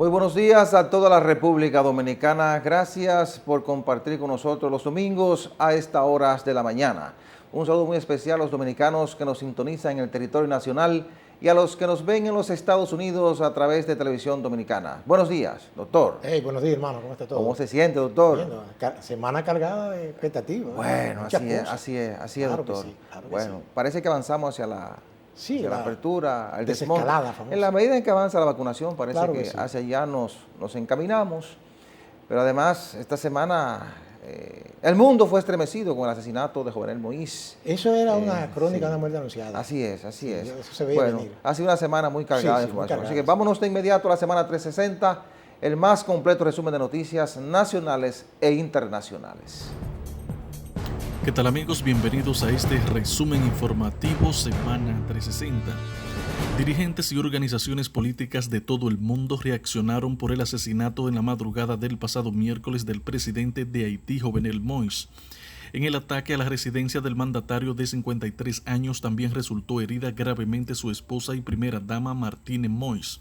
Muy buenos días a toda la República Dominicana. Gracias por compartir con nosotros los domingos a estas horas de la mañana. Un saludo muy especial a los dominicanos que nos sintonizan en el territorio nacional y a los que nos ven en los Estados Unidos a través de Televisión Dominicana. Buenos días, doctor. Hey, buenos días, hermano. ¿Cómo está todo? ¿Cómo se siente, doctor? Bien, semana cargada de expectativas. Bueno, así es, Claro doctor. sí, claro bueno, sí. parece que avanzamos hacia la apertura, al desmonte. famosa. En la medida en que avanza la vacunación, parece Claro que sí. hacia allá nos encaminamos. Pero además, esta semana el mundo fue estremecido con el asesinato de Jovenel Moïse. Eso era una crónica de sí. una muerte anunciada. Así es. Eso se veía venir. Ha sido una semana muy cargada de información. Muy cargada, Así que vámonos de inmediato a la semana 360, el más completo resumen de noticias nacionales e internacionales. ¿Qué tal, amigos? Bienvenidos a este resumen informativo Semana 360. Dirigentes y organizaciones políticas de todo el mundo reaccionaron por el asesinato en la madrugada del pasado miércoles del presidente de Haití, Jovenel Moïse. En el ataque a la residencia del mandatario de 53 años también resultó herida gravemente su esposa y primera dama, Martine Moïse.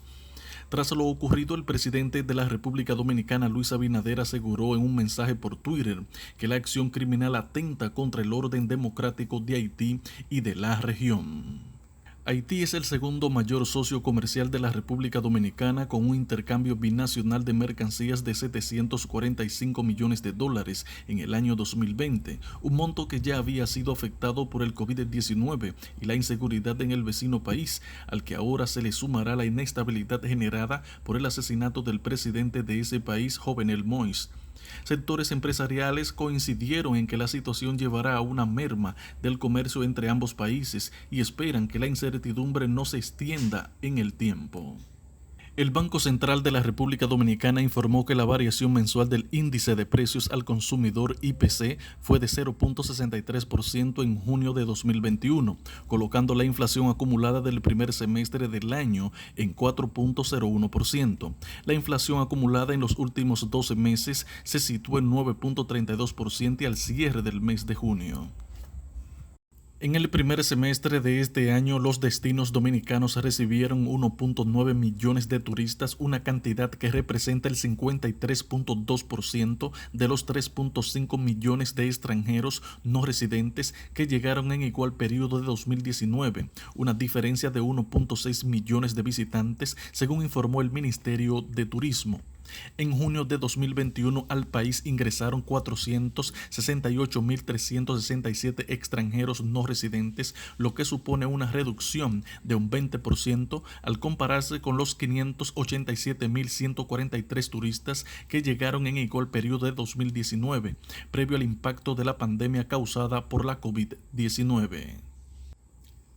Tras lo ocurrido, el presidente de la República Dominicana, Luis Abinader, aseguró en un mensaje por Twitter que la acción criminal atenta contra el orden democrático de Haití y de la región. Haití es el segundo mayor socio comercial de la República Dominicana, con un intercambio binacional de mercancías de $745 millones en el año 2020, un monto que ya había sido afectado por el COVID-19 y la inseguridad en el vecino país, al que ahora se le sumará la inestabilidad generada por el asesinato del presidente de ese país, Jovenel Moïse. Sectores empresariales coincidieron en que la situación llevará a una merma del comercio entre ambos países y esperan que la incertidumbre no se extienda en el tiempo. El Banco Central de la República Dominicana informó que la variación mensual del índice de precios al consumidor IPC fue de 0.63% en junio de 2021, colocando la inflación acumulada del primer semestre del año en 4.01%. La inflación acumulada en los últimos 12 meses se situó en 9.32% al cierre del mes de junio. En el primer semestre de este año, los destinos dominicanos recibieron 1.9 millones de turistas, una cantidad que representa el 53.2% de los 3.5 millones de extranjeros no residentes que llegaron en igual periodo de 2019, una diferencia de 1.6 millones de visitantes, según informó el Ministerio de Turismo. En junio de 2021 al país ingresaron 468.367 extranjeros no residentes, lo que supone una reducción de un 20% al compararse con los 587.143 turistas que llegaron en igual periodo de 2019, previo al impacto de la pandemia causada por la COVID-19.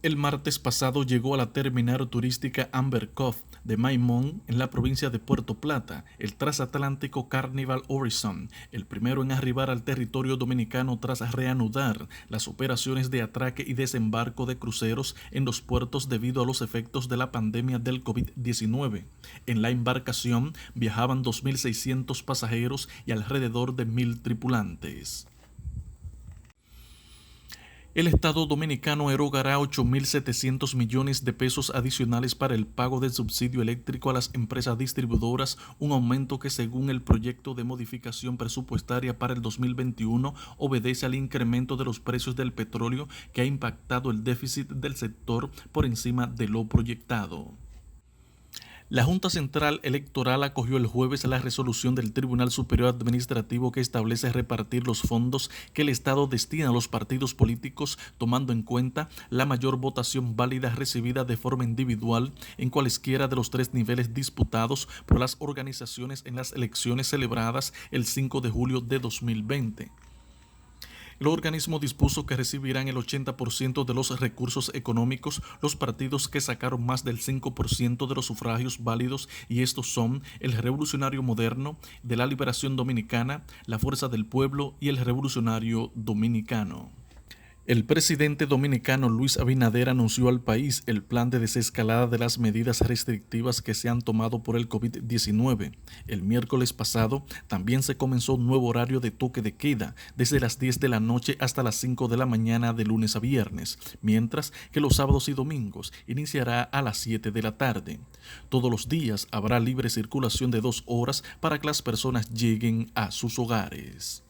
El martes pasado llegó a la terminal turística Amber Cove de Maimón, en la provincia de Puerto Plata, el transatlántico Carnival Horizon, el primero en arribar al territorio dominicano tras reanudar las operaciones de atraque y desembarco de cruceros en los puertos debido a los efectos de la pandemia del COVID-19. En la embarcación viajaban 2.600 pasajeros y alrededor de 1.000 tripulantes. El Estado dominicano erogará 8.700 millones de pesos adicionales para el pago del subsidio eléctrico a las empresas distribuidoras, un aumento que, según el proyecto de modificación presupuestaria para el 2021, obedece al incremento de los precios del petróleo que ha impactado el déficit del sector por encima de lo proyectado. La Junta Central Electoral acogió el jueves la resolución del Tribunal Superior Administrativo que establece repartir los fondos que el Estado destina a los partidos políticos, tomando en cuenta la mayor votación válida recibida de forma individual en cualesquiera de los 3 niveles disputados por las organizaciones en las elecciones celebradas el 5 de julio de 2020. El organismo dispuso que recibirán el 80% de los recursos económicos los partidos que sacaron más del 5% de los sufragios válidos, y estos son el Revolucionario Moderno, de la Liberación Dominicana, la Fuerza del Pueblo y el Revolucionario Dominicano. El presidente dominicano Luis Abinader anunció al país el plan de desescalada de las medidas restrictivas que se han tomado por el COVID-19. El miércoles pasado también se comenzó un nuevo horario de toque de queda desde las 10 de la noche hasta las 5 de la mañana de lunes a viernes, mientras que los sábados y domingos iniciará a las 7 de la tarde. Todos los días habrá libre circulación de 2 horas para que las personas lleguen a sus hogares.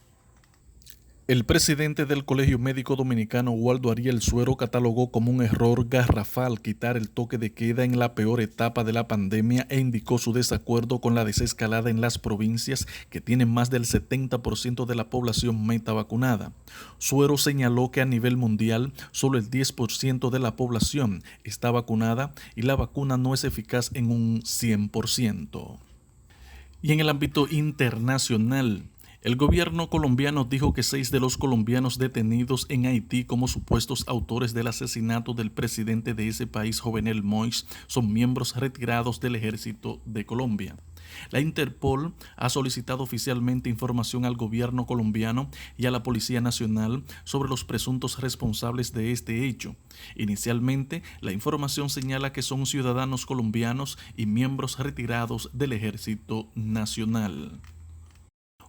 El presidente del Colegio Médico Dominicano, Waldo Ariel Suero, catalogó como un error garrafal quitar el toque de queda en la peor etapa de la pandemia e indicó su desacuerdo con la desescalada en las provincias que tienen más del 70% de la población meta vacunada. Suero señaló que a nivel mundial solo el 10% de la población está vacunada y la vacuna no es eficaz en un 100%. Y en el ámbito internacional, el gobierno colombiano dijo que 6 de los colombianos detenidos en Haití como supuestos autores del asesinato del presidente de ese país, Jovenel Moïse, son miembros retirados del ejército de Colombia. La Interpol ha solicitado oficialmente información al gobierno colombiano y a la Policía Nacional sobre los presuntos responsables de este hecho. Inicialmente, la información señala que son ciudadanos colombianos y miembros retirados del Ejército Nacional.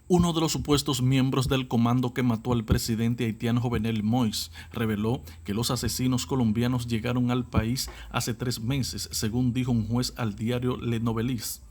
Uno de los supuestos miembros del comando que mató al presidente haitiano Jovenel Moïse reveló que los asesinos colombianos llegaron al país hace 3 meses, según dijo un juez al diario Le Noveliste.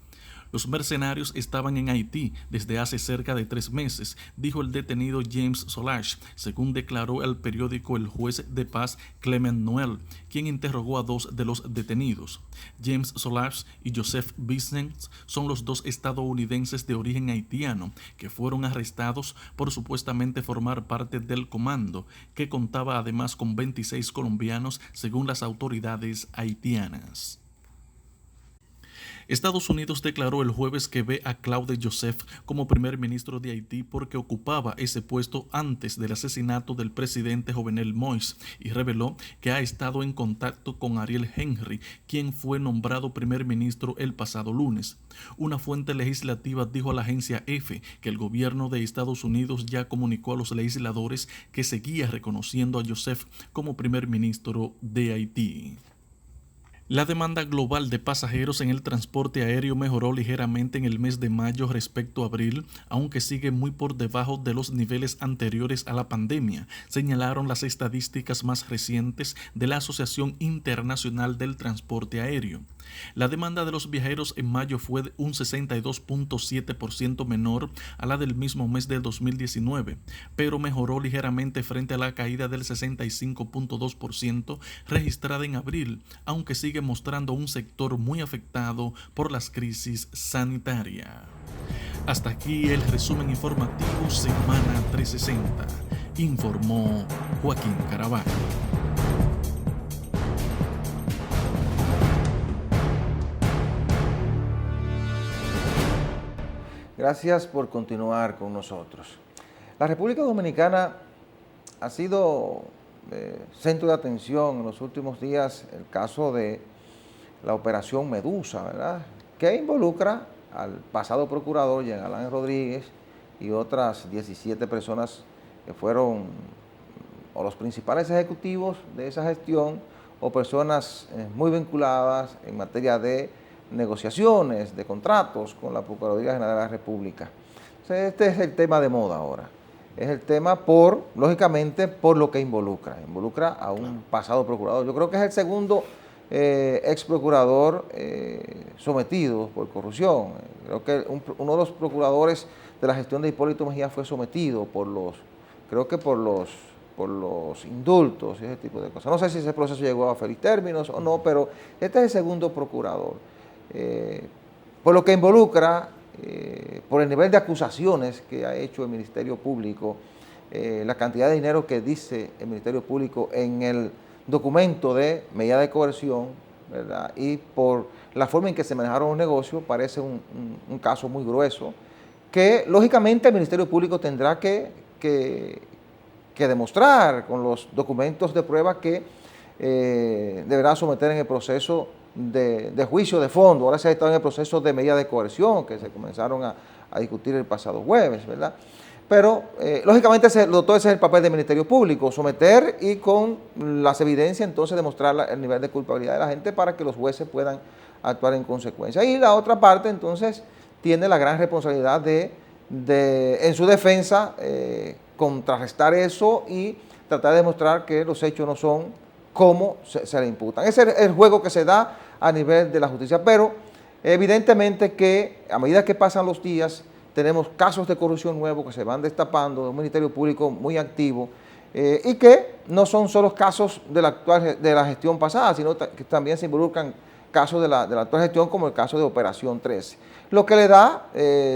Los mercenarios estaban en Haití desde hace cerca de 3 meses, dijo el detenido James Solache, según declaró al periódico el juez de paz Clement Noel, quien interrogó a 2 de los detenidos. James Solache y Joseph Vincent son los 2 estadounidenses de origen haitiano que fueron arrestados por supuestamente formar parte del comando, que contaba además con 26 colombianos según las autoridades haitianas. Estados Unidos declaró el jueves que ve a Claude Joseph como primer ministro de Haití porque ocupaba ese puesto antes del asesinato del presidente Jovenel Moïse y reveló que ha estado en contacto con Ariel Henry, quien fue nombrado primer ministro el pasado lunes. Una fuente legislativa dijo a la agencia EFE que el gobierno de Estados Unidos ya comunicó a los legisladores que seguía reconociendo a Joseph como primer ministro de Haití. La demanda global de pasajeros en el transporte aéreo mejoró ligeramente en el mes de mayo respecto a abril, aunque sigue muy por debajo de los niveles anteriores a la pandemia, señalaron las estadísticas más recientes de la Asociación Internacional del Transporte Aéreo. La demanda de los viajeros en mayo fue un 62.7% menor a la del mismo mes del 2019, pero mejoró ligeramente frente a la caída del 65.2% registrada en abril, aunque sigue mostrando un sector muy afectado por las crisis sanitarias. Hasta aquí el resumen informativo Semana 360, informó Joaquín Caraballo. Gracias por continuar con nosotros. La República Dominicana ha sido centro de atención en los últimos días el caso de la operación Medusa, ¿verdad?, que involucra al pasado procurador Jean Alain Rodríguez y otras 17 personas que fueron o los principales ejecutivos de esa gestión o personas muy vinculadas en materia de negociaciones, de contratos con la Procuraduría General de la República. Entonces, este es el tema de moda ahora. Es el tema lógicamente, por lo que involucra a un pasado procurador. Yo creo que es el segundo ex procurador sometido por corrupción. Creo que uno de los procuradores de la gestión de Hipólito Mejía fue sometido por los indultos y ese tipo de cosas. No sé si ese proceso llegó a feliz términos o no, pero este es el segundo procurador. Por lo que involucra, por el nivel de acusaciones que ha hecho el Ministerio Público, la cantidad de dinero que dice el Ministerio Público en el documento de medida de coerción, ¿verdad?, y por la forma en que se manejaron los negocios, parece un caso muy grueso, que lógicamente el Ministerio Público tendrá que demostrar con los documentos de prueba que deberá someter en el proceso de juicio de fondo. Ahora se ha estado en el proceso de medida de coerción que se comenzaron a discutir el pasado jueves, ¿verdad? Pero, lógicamente, todo ese es el papel del Ministerio Público, someter y con las evidencias, entonces, demostrar el nivel de culpabilidad de la gente para que los jueces puedan actuar en consecuencia. Y la otra parte, entonces, tiene la gran responsabilidad de en su defensa, contrarrestar eso y tratar de demostrar que los hechos no son como se le imputan. Ese es el juego que se da a nivel de la justicia, pero evidentemente que a medida que pasan los días, tenemos casos de corrupción nuevos que se van destapando, un Ministerio Público muy activo, y que no son solo casos de la gestión pasada, sino que también se involucran casos de la actual gestión, como el caso de Operación 13, lo que le da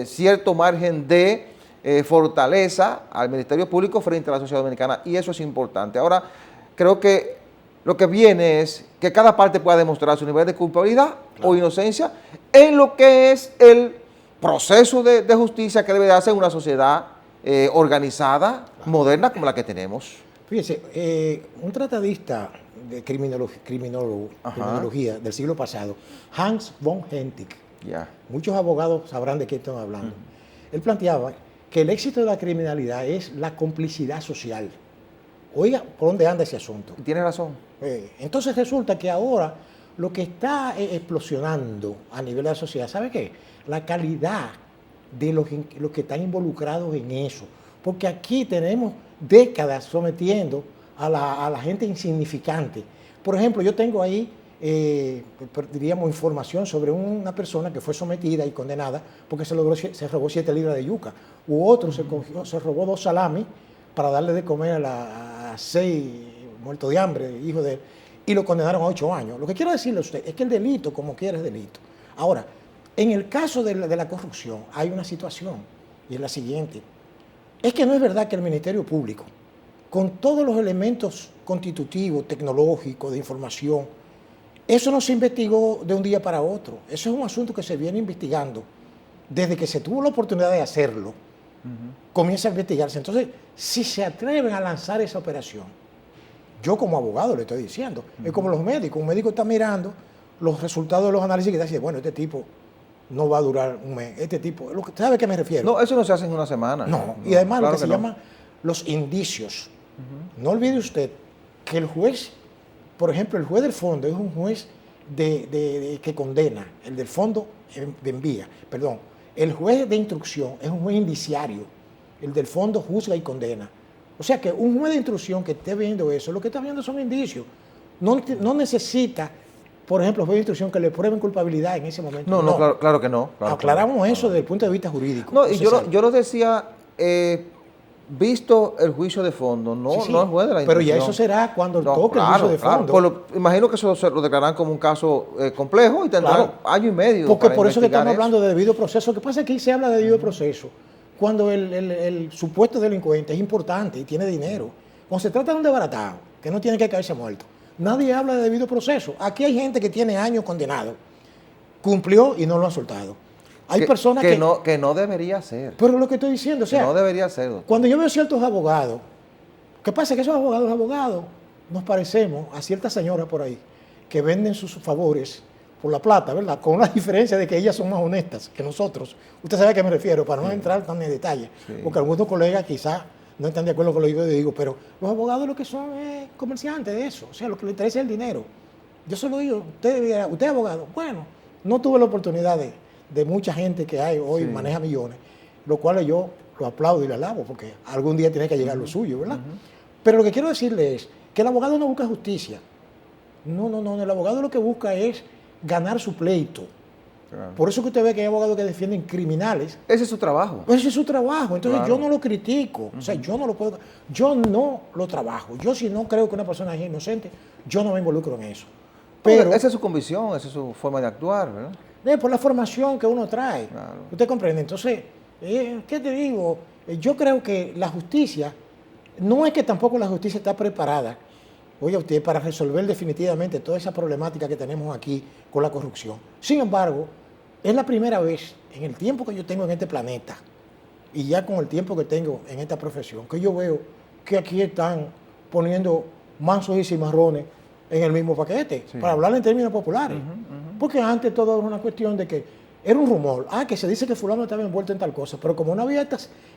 cierto margen de fortaleza al Ministerio Público frente a la sociedad dominicana, y eso es importante. Ahora, creo que lo que viene es que cada parte pueda demostrar su nivel de culpabilidad o inocencia en lo que es el proceso de justicia que debe de hacer una sociedad organizada, moderna, como la que tenemos. Fíjese, un tratadista de criminología del siglo pasado, Hans von Hentig, muchos abogados sabrán de qué estoy hablando, él planteaba que el éxito de la criminalidad es la complicidad social. Oiga, ¿por dónde anda ese asunto? Tiene razón. Entonces resulta que ahora lo que está explosionando a nivel de la sociedad, ¿sabe qué? La calidad de los que están involucrados en eso. Porque aquí tenemos décadas sometiendo a la gente insignificante. Por ejemplo, yo tengo ahí, diríamos, información sobre una persona que fue sometida y condenada porque se robó 7 libras de yuca. U otro se robó 2 salamis para darle de comer a 6 muertos de hambre, hijos de él, y lo condenaron a 8 años. Lo que quiero decirle a usted es que el delito, como quiera, es delito. Ahora, en el caso de la corrupción hay una situación, y es la siguiente. Es que no es verdad que el Ministerio Público, con todos los elementos constitutivos, tecnológicos, de información, eso no se investigó de un día para otro. Eso es un asunto que se viene investigando desde que se tuvo la oportunidad de hacerlo. Comienza a investigarse. Entonces, si se atreven a lanzar esa operación, yo como abogado le estoy diciendo, es como los médicos. Un médico está mirando los resultados de los análisis y dice, bueno, este tipo no va a durar un mes. Este tipo, ¿sabe a qué me refiero? No, eso no se hace en una semana. No, y además claro lo que se llama los indicios. No olvide usted que el juez, por ejemplo, el juez del fondo es un juez que condena, el del fondo de envía, perdón. El juez de instrucción es un juez indiciario, el del fondo juzga y condena. O sea que un juez de instrucción que esté viendo eso, lo que está viendo son indicios. No necesita, por ejemplo, el juez de instrucción que le prueben culpabilidad en ese momento. No, claro que no. Aclaramos eso desde el punto de vista jurídico. No, y yo lo decía, visto el juicio de fondo, no el juez de la instrucción. Pero ya eso será cuando toque el juicio de fondo. Claro. Imagino que eso lo declararán como un caso complejo y tendrán año y medio. Porque por eso que estamos hablando de debido proceso. Lo que pasa es que aquí se habla de debido proceso cuando el supuesto delincuente es importante y tiene dinero. Cuando se trata de un desbaratado, que no tiene que caerse muerto, nadie habla de debido proceso. Aquí hay gente que tiene años condenado, cumplió y no lo han soltado. Hay personas que no debería ser. Pero lo que estoy diciendo, o sea, no debería ser, doctor. Cuando yo veo ciertos abogados, ¿qué pasa? Que esos abogados nos parecemos a ciertas señoras por ahí que venden sus favores por la plata, ¿verdad? Con la diferencia de que ellas son más honestas que nosotros. Usted sabe a qué me refiero, para no entrar tan en detalle, porque algunos colegas quizás no están de acuerdo con lo que yo digo, pero los abogados lo que son es comerciantes de eso, o sea, lo que les interesa es el dinero. Yo se lo digo, usted es abogado. Bueno, no tuve la oportunidad de mucha gente que hay hoy maneja millones, lo cual yo lo aplaudo y lo alabo, porque algún día tiene que llegar lo suyo, ¿verdad? Pero lo que quiero decirle es que el abogado no busca justicia. No, el abogado lo que busca es ganar su pleito. Claro. Por eso que usted ve que hay abogados que defienden criminales. Ese es su trabajo. Ese es su trabajo. Entonces yo no lo critico. O sea, yo no lo trabajo. Yo si no creo que una persona es inocente, yo no me involucro en eso. Pero esa es su convicción, esa es su forma de actuar, ¿verdad? Por la formación que uno trae. Claro. ¿Usted comprende? Entonces, ¿qué te digo? Yo creo que la justicia, no es que tampoco la justicia está preparada, oiga usted, para resolver definitivamente toda esa problemática que tenemos aquí con la corrupción. Sin embargo, es la primera vez en el tiempo que yo tengo en este planeta y ya con el tiempo que tengo en esta profesión, que yo veo que aquí están poniendo mansos y cimarrones en el mismo paquete, para hablar en términos populares. Porque antes todo era una cuestión de que era un rumor, que se dice que fulano estaba envuelto en tal cosa, pero como no había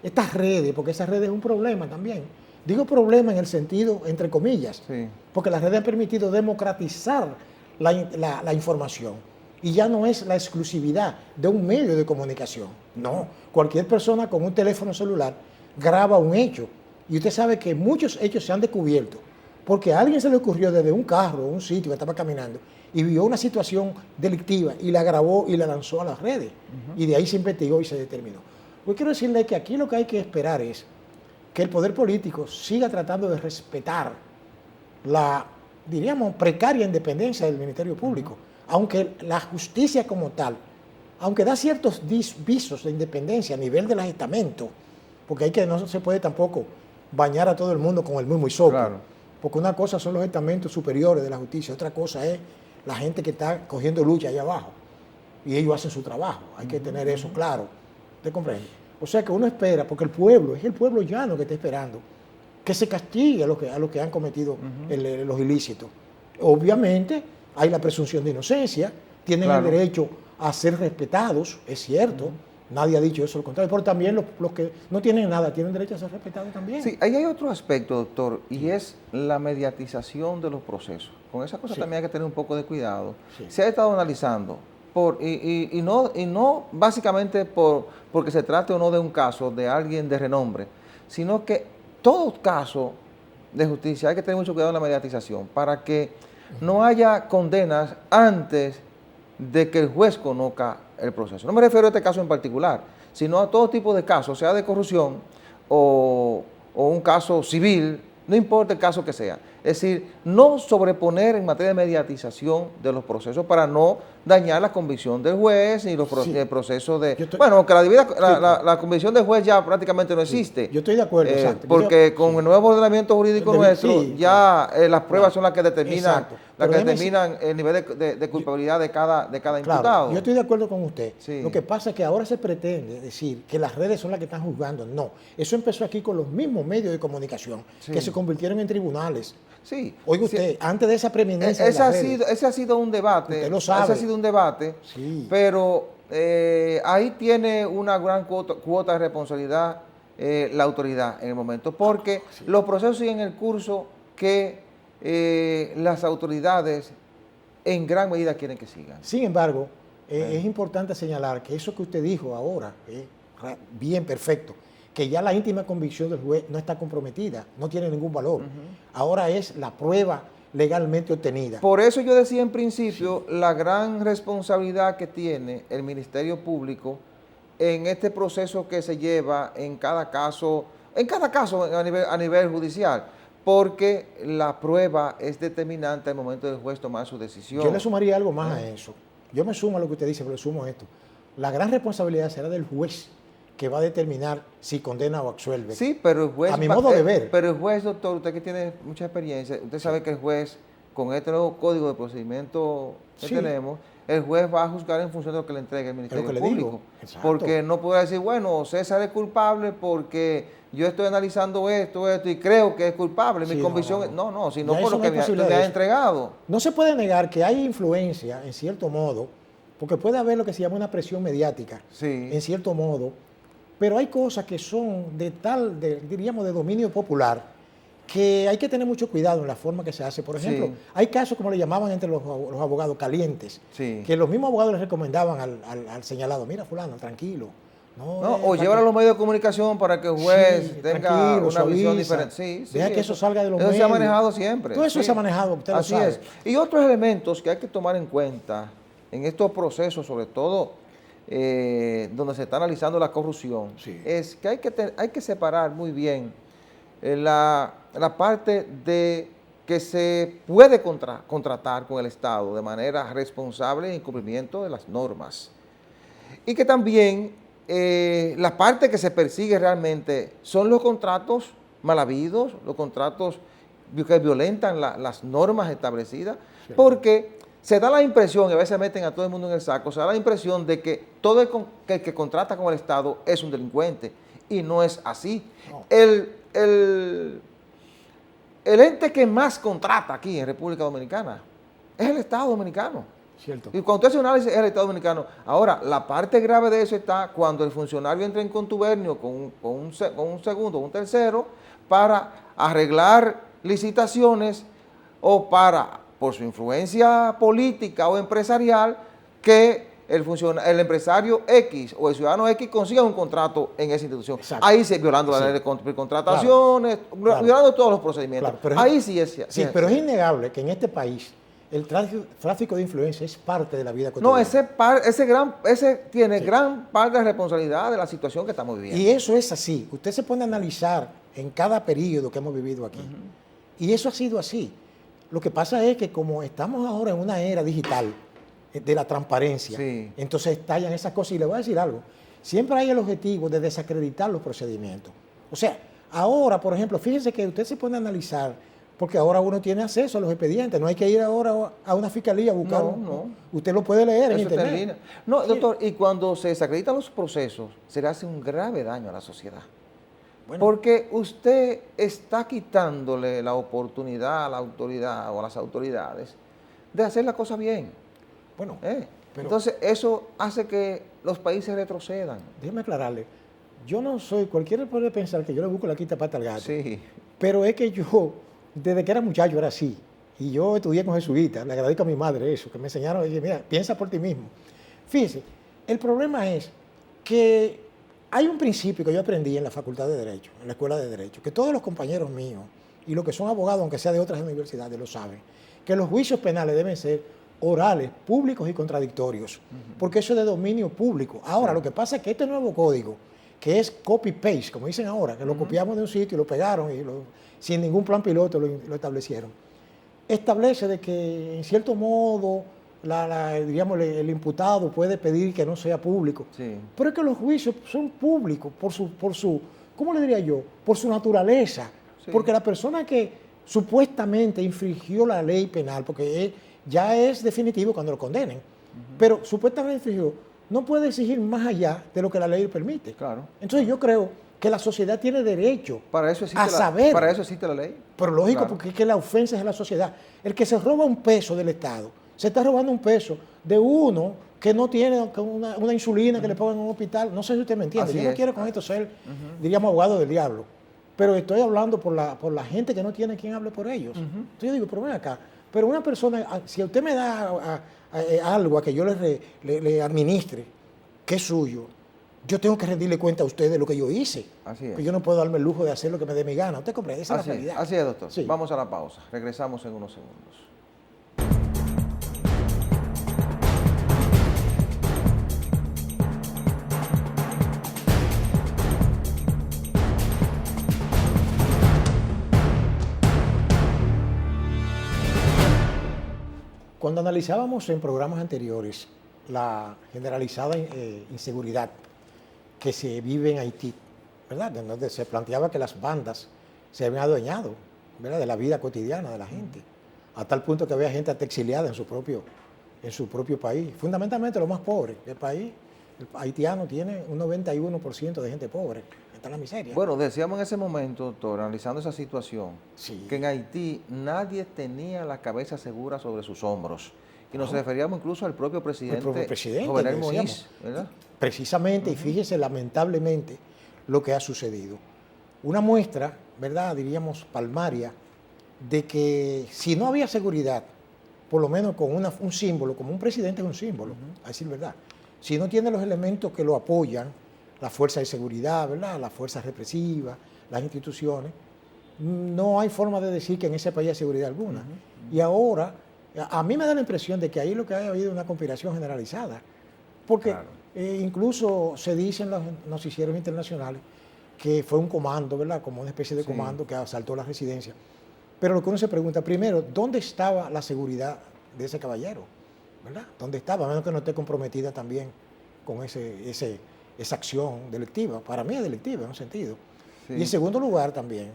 estas redes, porque esas redes es un problema también, digo problema en el sentido, entre comillas, Sí. porque las redes han permitido democratizar la información y ya no es la exclusividad de un medio de comunicación, no, cualquier persona con un teléfono celular graba un hecho y usted sabe que muchos hechos se han descubierto porque a alguien se le ocurrió desde un carro, un sitio que estaba caminando y vio una situación delictiva y la grabó y la lanzó a las redes. Y de ahí se investigó y se determinó. Yo quiero decirle que aquí lo que hay que esperar es que el poder político siga tratando de respetar la, diríamos, precaria independencia del Ministerio Público, aunque la justicia como tal, aunque da ciertos visos de independencia a nivel del estamento, porque hay que no se puede tampoco bañar a todo el mundo con el mismo hisopo. Claro. Porque una cosa son los estamentos superiores de la justicia, otra cosa es la gente que está cogiendo lucha allá abajo. Y ellos hacen su trabajo. Hay que tener eso claro. ¿Usted comprende? O sea que uno espera, porque el pueblo, es el pueblo llano que está esperando, que se castigue a los que han cometido los ilícitos. Obviamente hay la presunción de inocencia, tienen Claro. el derecho a ser respetados, es cierto. Nadie ha dicho eso, lo contrario, pero también los que no tienen nada tienen derecho a ser respetados también. Sí, ahí hay otro aspecto, doctor, y es la mediatización de los procesos. Con esa cosa Sí. también hay que tener un poco de cuidado. Sí. Se ha estado analizando, y no básicamente porque se trate o no de un caso de alguien de renombre, sino que todo caso de justicia hay que tener mucho cuidado en la mediatización para que no haya condenas antes de que el juez conozca el proceso. No me refiero a este caso en particular, sino a todo tipo de casos, sea de corrupción o un caso civil, no importa el caso que sea. Es decir, no sobreponer en materia de mediatización de los procesos para no dañar la convicción del juez ni Sí. el proceso de... Yo estoy- Bueno, que claro. la convicción del juez ya prácticamente no existe. Yo estoy de acuerdo, exacto. Porque con el nuevo ordenamiento jurídico nuestro, Sí, ya las pruebas son las que determinan, Exacto. las Pero que déjeme determinan el nivel de culpabilidad de cada imputado. Claro, yo estoy de acuerdo con usted. Sí. Lo que pasa es que ahora se pretende decir que las redes son las que están juzgando. No, eso empezó aquí con los mismos medios de comunicación Sí. que se convirtieron en tribunales. Sí. Oiga Sí. usted, antes de esa preeminencia de Ese las ha, redes, sido, ese ha sido un debate. Usted lo sabe. Ese ha sido un debate. Sí. Pero ahí tiene una gran cuota de responsabilidad la autoridad en el momento. Porque los procesos siguen el curso que las autoridades en gran medida quieren que sigan. Sin embargo, es importante señalar que eso que usted dijo ahora, bien perfecto, que ya la íntima convicción del juez no está comprometida, no tiene ningún valor. Ahora es la prueba legalmente obtenida. Por eso yo decía en principio la gran responsabilidad que tiene el Ministerio Público en este proceso que se lleva en cada caso a nivel judicial, porque la prueba es determinante al momento del juez tomar su decisión. Yo le sumaría algo más a eso. Yo me sumo a lo que usted dice, pero le sumo esto. La gran responsabilidad será del juez que va a determinar si condena o absuelve. Sí, pero el juez... A mi modo de ver. Pero el juez, doctor, usted que tiene mucha experiencia, usted sabe que el juez, con este nuevo código de procedimiento que Sí. tenemos, el juez va a juzgar en función de lo que le entregue el Ministerio que le Público. digo, exacto. Porque no puede decir, bueno, César es culpable porque yo estoy analizando esto y creo que es culpable. Sí, Mi no, convicción no, es... no. No, sino Ya por eso lo no que hay me posibilidad de ha eso. entregado. No se puede negar que hay influencia, en cierto modo, porque puede haber lo que se llama una presión mediática, Sí. en cierto modo, pero hay cosas que son diríamos, de dominio popular, que hay que tener mucho cuidado en la forma que se hace. Por ejemplo, Sí. hay casos, como le llamaban entre los abogados, calientes, Sí. que los mismos abogados les recomendaban al señalado, mira fulano, tranquilo. No, o llévalo a los medios de comunicación para que el juez Sí, tenga tranquilo, una visión suaviza. diferente. Sí, sí, Deja que eso salga de los Eso se ha medios. manejado siempre. Todo eso sí. se ha manejado, usted lo Así sabe. es. Y otros elementos que hay que tomar en cuenta en estos procesos, sobre todo donde se está analizando la corrupción, Sí. es que hay que separar muy bien la parte de que se puede contratar con el Estado de manera responsable en cumplimiento de las normas. Y que también la parte que se persigue realmente son los contratos mal habidos, los contratos que violentan las normas establecidas, Sí. porque se da la impresión, y a veces meten a todo el mundo en el saco, se da la impresión de que todo el que contrata con el Estado es un delincuente, y no es así. No. El ente que más contrata aquí en República Dominicana es el Estado dominicano. Cierto. Y cuando usted hace un análisis es el Estado Dominicano. Ahora, la parte grave de eso está cuando el funcionario entra en contubernio con un segundo, un tercero, para arreglar licitaciones o para, por su influencia política o empresarial, que el empresario X o el ciudadano X consiga un contrato en esa institución. Exacto. Ahí sí, violando la ley de contrataciones, violando todos los procedimientos. Claro, ahí sí es. Sí, pero es innegable que en este país el tráfico de influencia es parte de la vida cotidiana. No, ese tiene gran parte de responsabilidad de la situación que estamos viviendo. Y eso es así. Usted se pone a analizar en cada periodo que hemos vivido aquí. Y eso ha sido así. Lo que pasa es que como estamos ahora en una era digital de la transparencia, sí, entonces estallan esas cosas. Y le voy a decir algo. Siempre hay el objetivo de desacreditar los procedimientos. O sea, ahora, por ejemplo, fíjese que usted se pone a analizar, porque ahora uno tiene acceso a los expedientes, no hay que ir ahora a una fiscalía a buscarlo. No. Usted lo puede leer en Eso está en internet. línea. No, doctor, y cuando se desacreditan los procesos, se le hace un grave daño a la sociedad. Bueno, Porque usted está quitándole la oportunidad a la autoridad o a las autoridades de hacer la cosa bien. bueno, pero Entonces, eso hace que los países retrocedan. déjeme aclararle. Yo no soy, cualquiera puede pensar que yo le busco la quinta pata al gato. Sí, Pero es que yo, desde que era muchacho, era así. Y yo estudié con jesuitas, le agradezco a mi madre eso, que me enseñaron, dije, mira, piensa por ti mismo. Fíjese, el problema es que hay un principio que yo aprendí en la Facultad de Derecho, en la Escuela de Derecho, que todos los compañeros míos, y los que son abogados, aunque sea de otras universidades, lo saben, que los juicios penales deben ser orales, públicos y contradictorios, porque eso es de dominio público. Ahora, lo que pasa es que este nuevo código, que es copy-paste, como dicen ahora, que lo copiamos de un sitio y lo pegaron y sin ningún plan piloto lo establecieron, establece de que en cierto modo diríamos, el imputado puede pedir que no sea público. sí. Pero es que los juicios son públicos por su ¿cómo le diría yo? Por su naturaleza. Sí. Porque la persona que supuestamente infringió la ley penal, porque ya es definitivo cuando lo condenen, pero supuestamente infringió, no puede exigir más allá de lo que la ley permite. Claro. Entonces yo creo que la sociedad tiene derecho Para eso existe a saber. Para eso existe la ley. Pero lógico, Claro. porque es que la ofensa es a la sociedad. El que se roba un peso del Estado, se está robando un peso de uno que no tiene una insulina que le pongan en un hospital. No sé si usted me entiende. Así Yo no es. quiero con esto ser, diríamos, abogado del diablo. Pero estoy hablando por la gente que no tiene quien hable por ellos. Entonces yo digo, pero ven acá. Pero una persona, si usted me da algo a que yo le administre, que es suyo, yo tengo que rendirle cuenta a usted de lo que yo hice. Así es. Pues yo no puedo darme el lujo de hacer lo que me dé mi gana. ¿Usted comprende? Esa es la realidad. Así es, doctor. Sí. Vamos a la pausa. Regresamos en unos segundos. Cuando analizábamos en programas anteriores la generalizada inseguridad que se vive en Haití, ¿verdad? Donde se planteaba que las bandas se habían adueñado, ¿verdad?, de la vida cotidiana de la gente, a tal punto que había gente hasta exiliada en su propio país, fundamentalmente los más pobres. El país el haitiano tiene un 91% de gente pobre, está en la miseria. Bueno, decíamos en ese momento, doctor, analizando esa situación, Sí. que en Haití nadie tenía la cabeza segura sobre sus hombros. Y nos referíamos incluso al propio presidente, Jovenel decíamos. Moïse, ¿verdad? Precisamente, y fíjese lamentablemente lo que ha sucedido. Una muestra, ¿verdad?, diríamos palmaria, de que si no había seguridad, por lo menos con un símbolo, como un presidente es un símbolo, a decir verdad, si no tiene los elementos que lo apoyan, la fuerza de seguridad, ¿verdad?, las fuerzas represivas, las instituciones, no hay forma de decir que en ese país hay seguridad alguna. Y ahora, a mí me da la impresión de que ahí lo que ha habido una conspiración generalizada, porque Claro. Incluso se dice en los noticieros internacionales que fue un comando, ¿verdad?, como una especie de Sí. comando que asaltó la residencia. Pero lo que uno se pregunta, primero, ¿dónde estaba la seguridad de ese caballero? ¿Verdad? ¿Dónde estaba? A menos que no esté comprometida también con esa acción delictiva. Para mí es delictiva en un sentido. Sí. Y en segundo lugar también,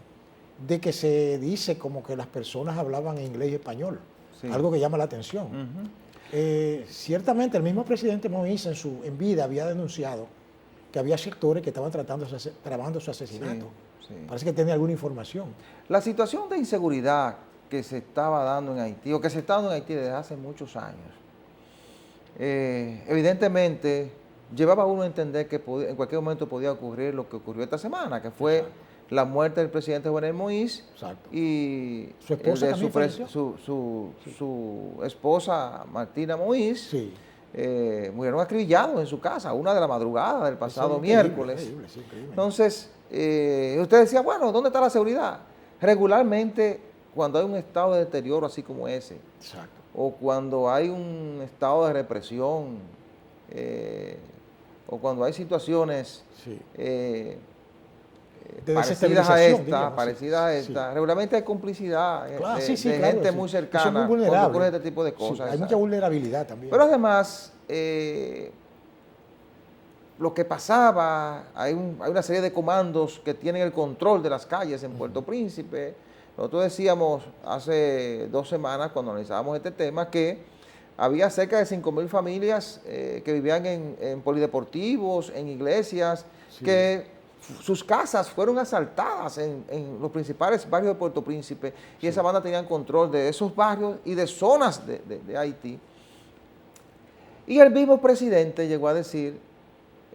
de que se dice como que las personas hablaban inglés y español, Sí. algo que llama la atención. Ujú. Ciertamente el mismo presidente Moïse en vida había denunciado que había sectores que estaban tramando su asesinato. Sí, sí. Parece que tenía alguna información. La situación de inseguridad que se estaba dando en Haití, o que se está dando en Haití desde hace muchos años, evidentemente llevaba a uno a entender que en cualquier momento podía ocurrir lo que ocurrió esta semana, que fue la muerte del presidente Jovenel Moïse. Exacto. Y su esposa también falleció. su esposa Martina Moïse. Sí. Murieron acribillados en su casa a 1 de la madrugada del pasado miércoles. Increíble. Entonces, usted decía, bueno, ¿dónde está la seguridad? Regularmente, cuando hay un estado de deterioro así como ese, exacto, o cuando hay un estado de represión, o cuando hay situaciones sí, parecidas a esta, regularmente hay complicidad claro, de claro, gente muy cercana cuando ocurre este tipo de cosas. Hay mucha vulnerabilidad también. Pero además, lo que pasaba, hay una serie de comandos que tienen el control de las calles en Puerto Príncipe. Nosotros decíamos hace 2 semanas, cuando analizábamos este tema, que había cerca de 5.000 familias que vivían en polideportivos, en iglesias, que sus casas fueron asaltadas en los principales barrios de Puerto Príncipe, y esa banda tenía control de esos barrios y de zonas de Haití. Y el mismo presidente llegó a decir,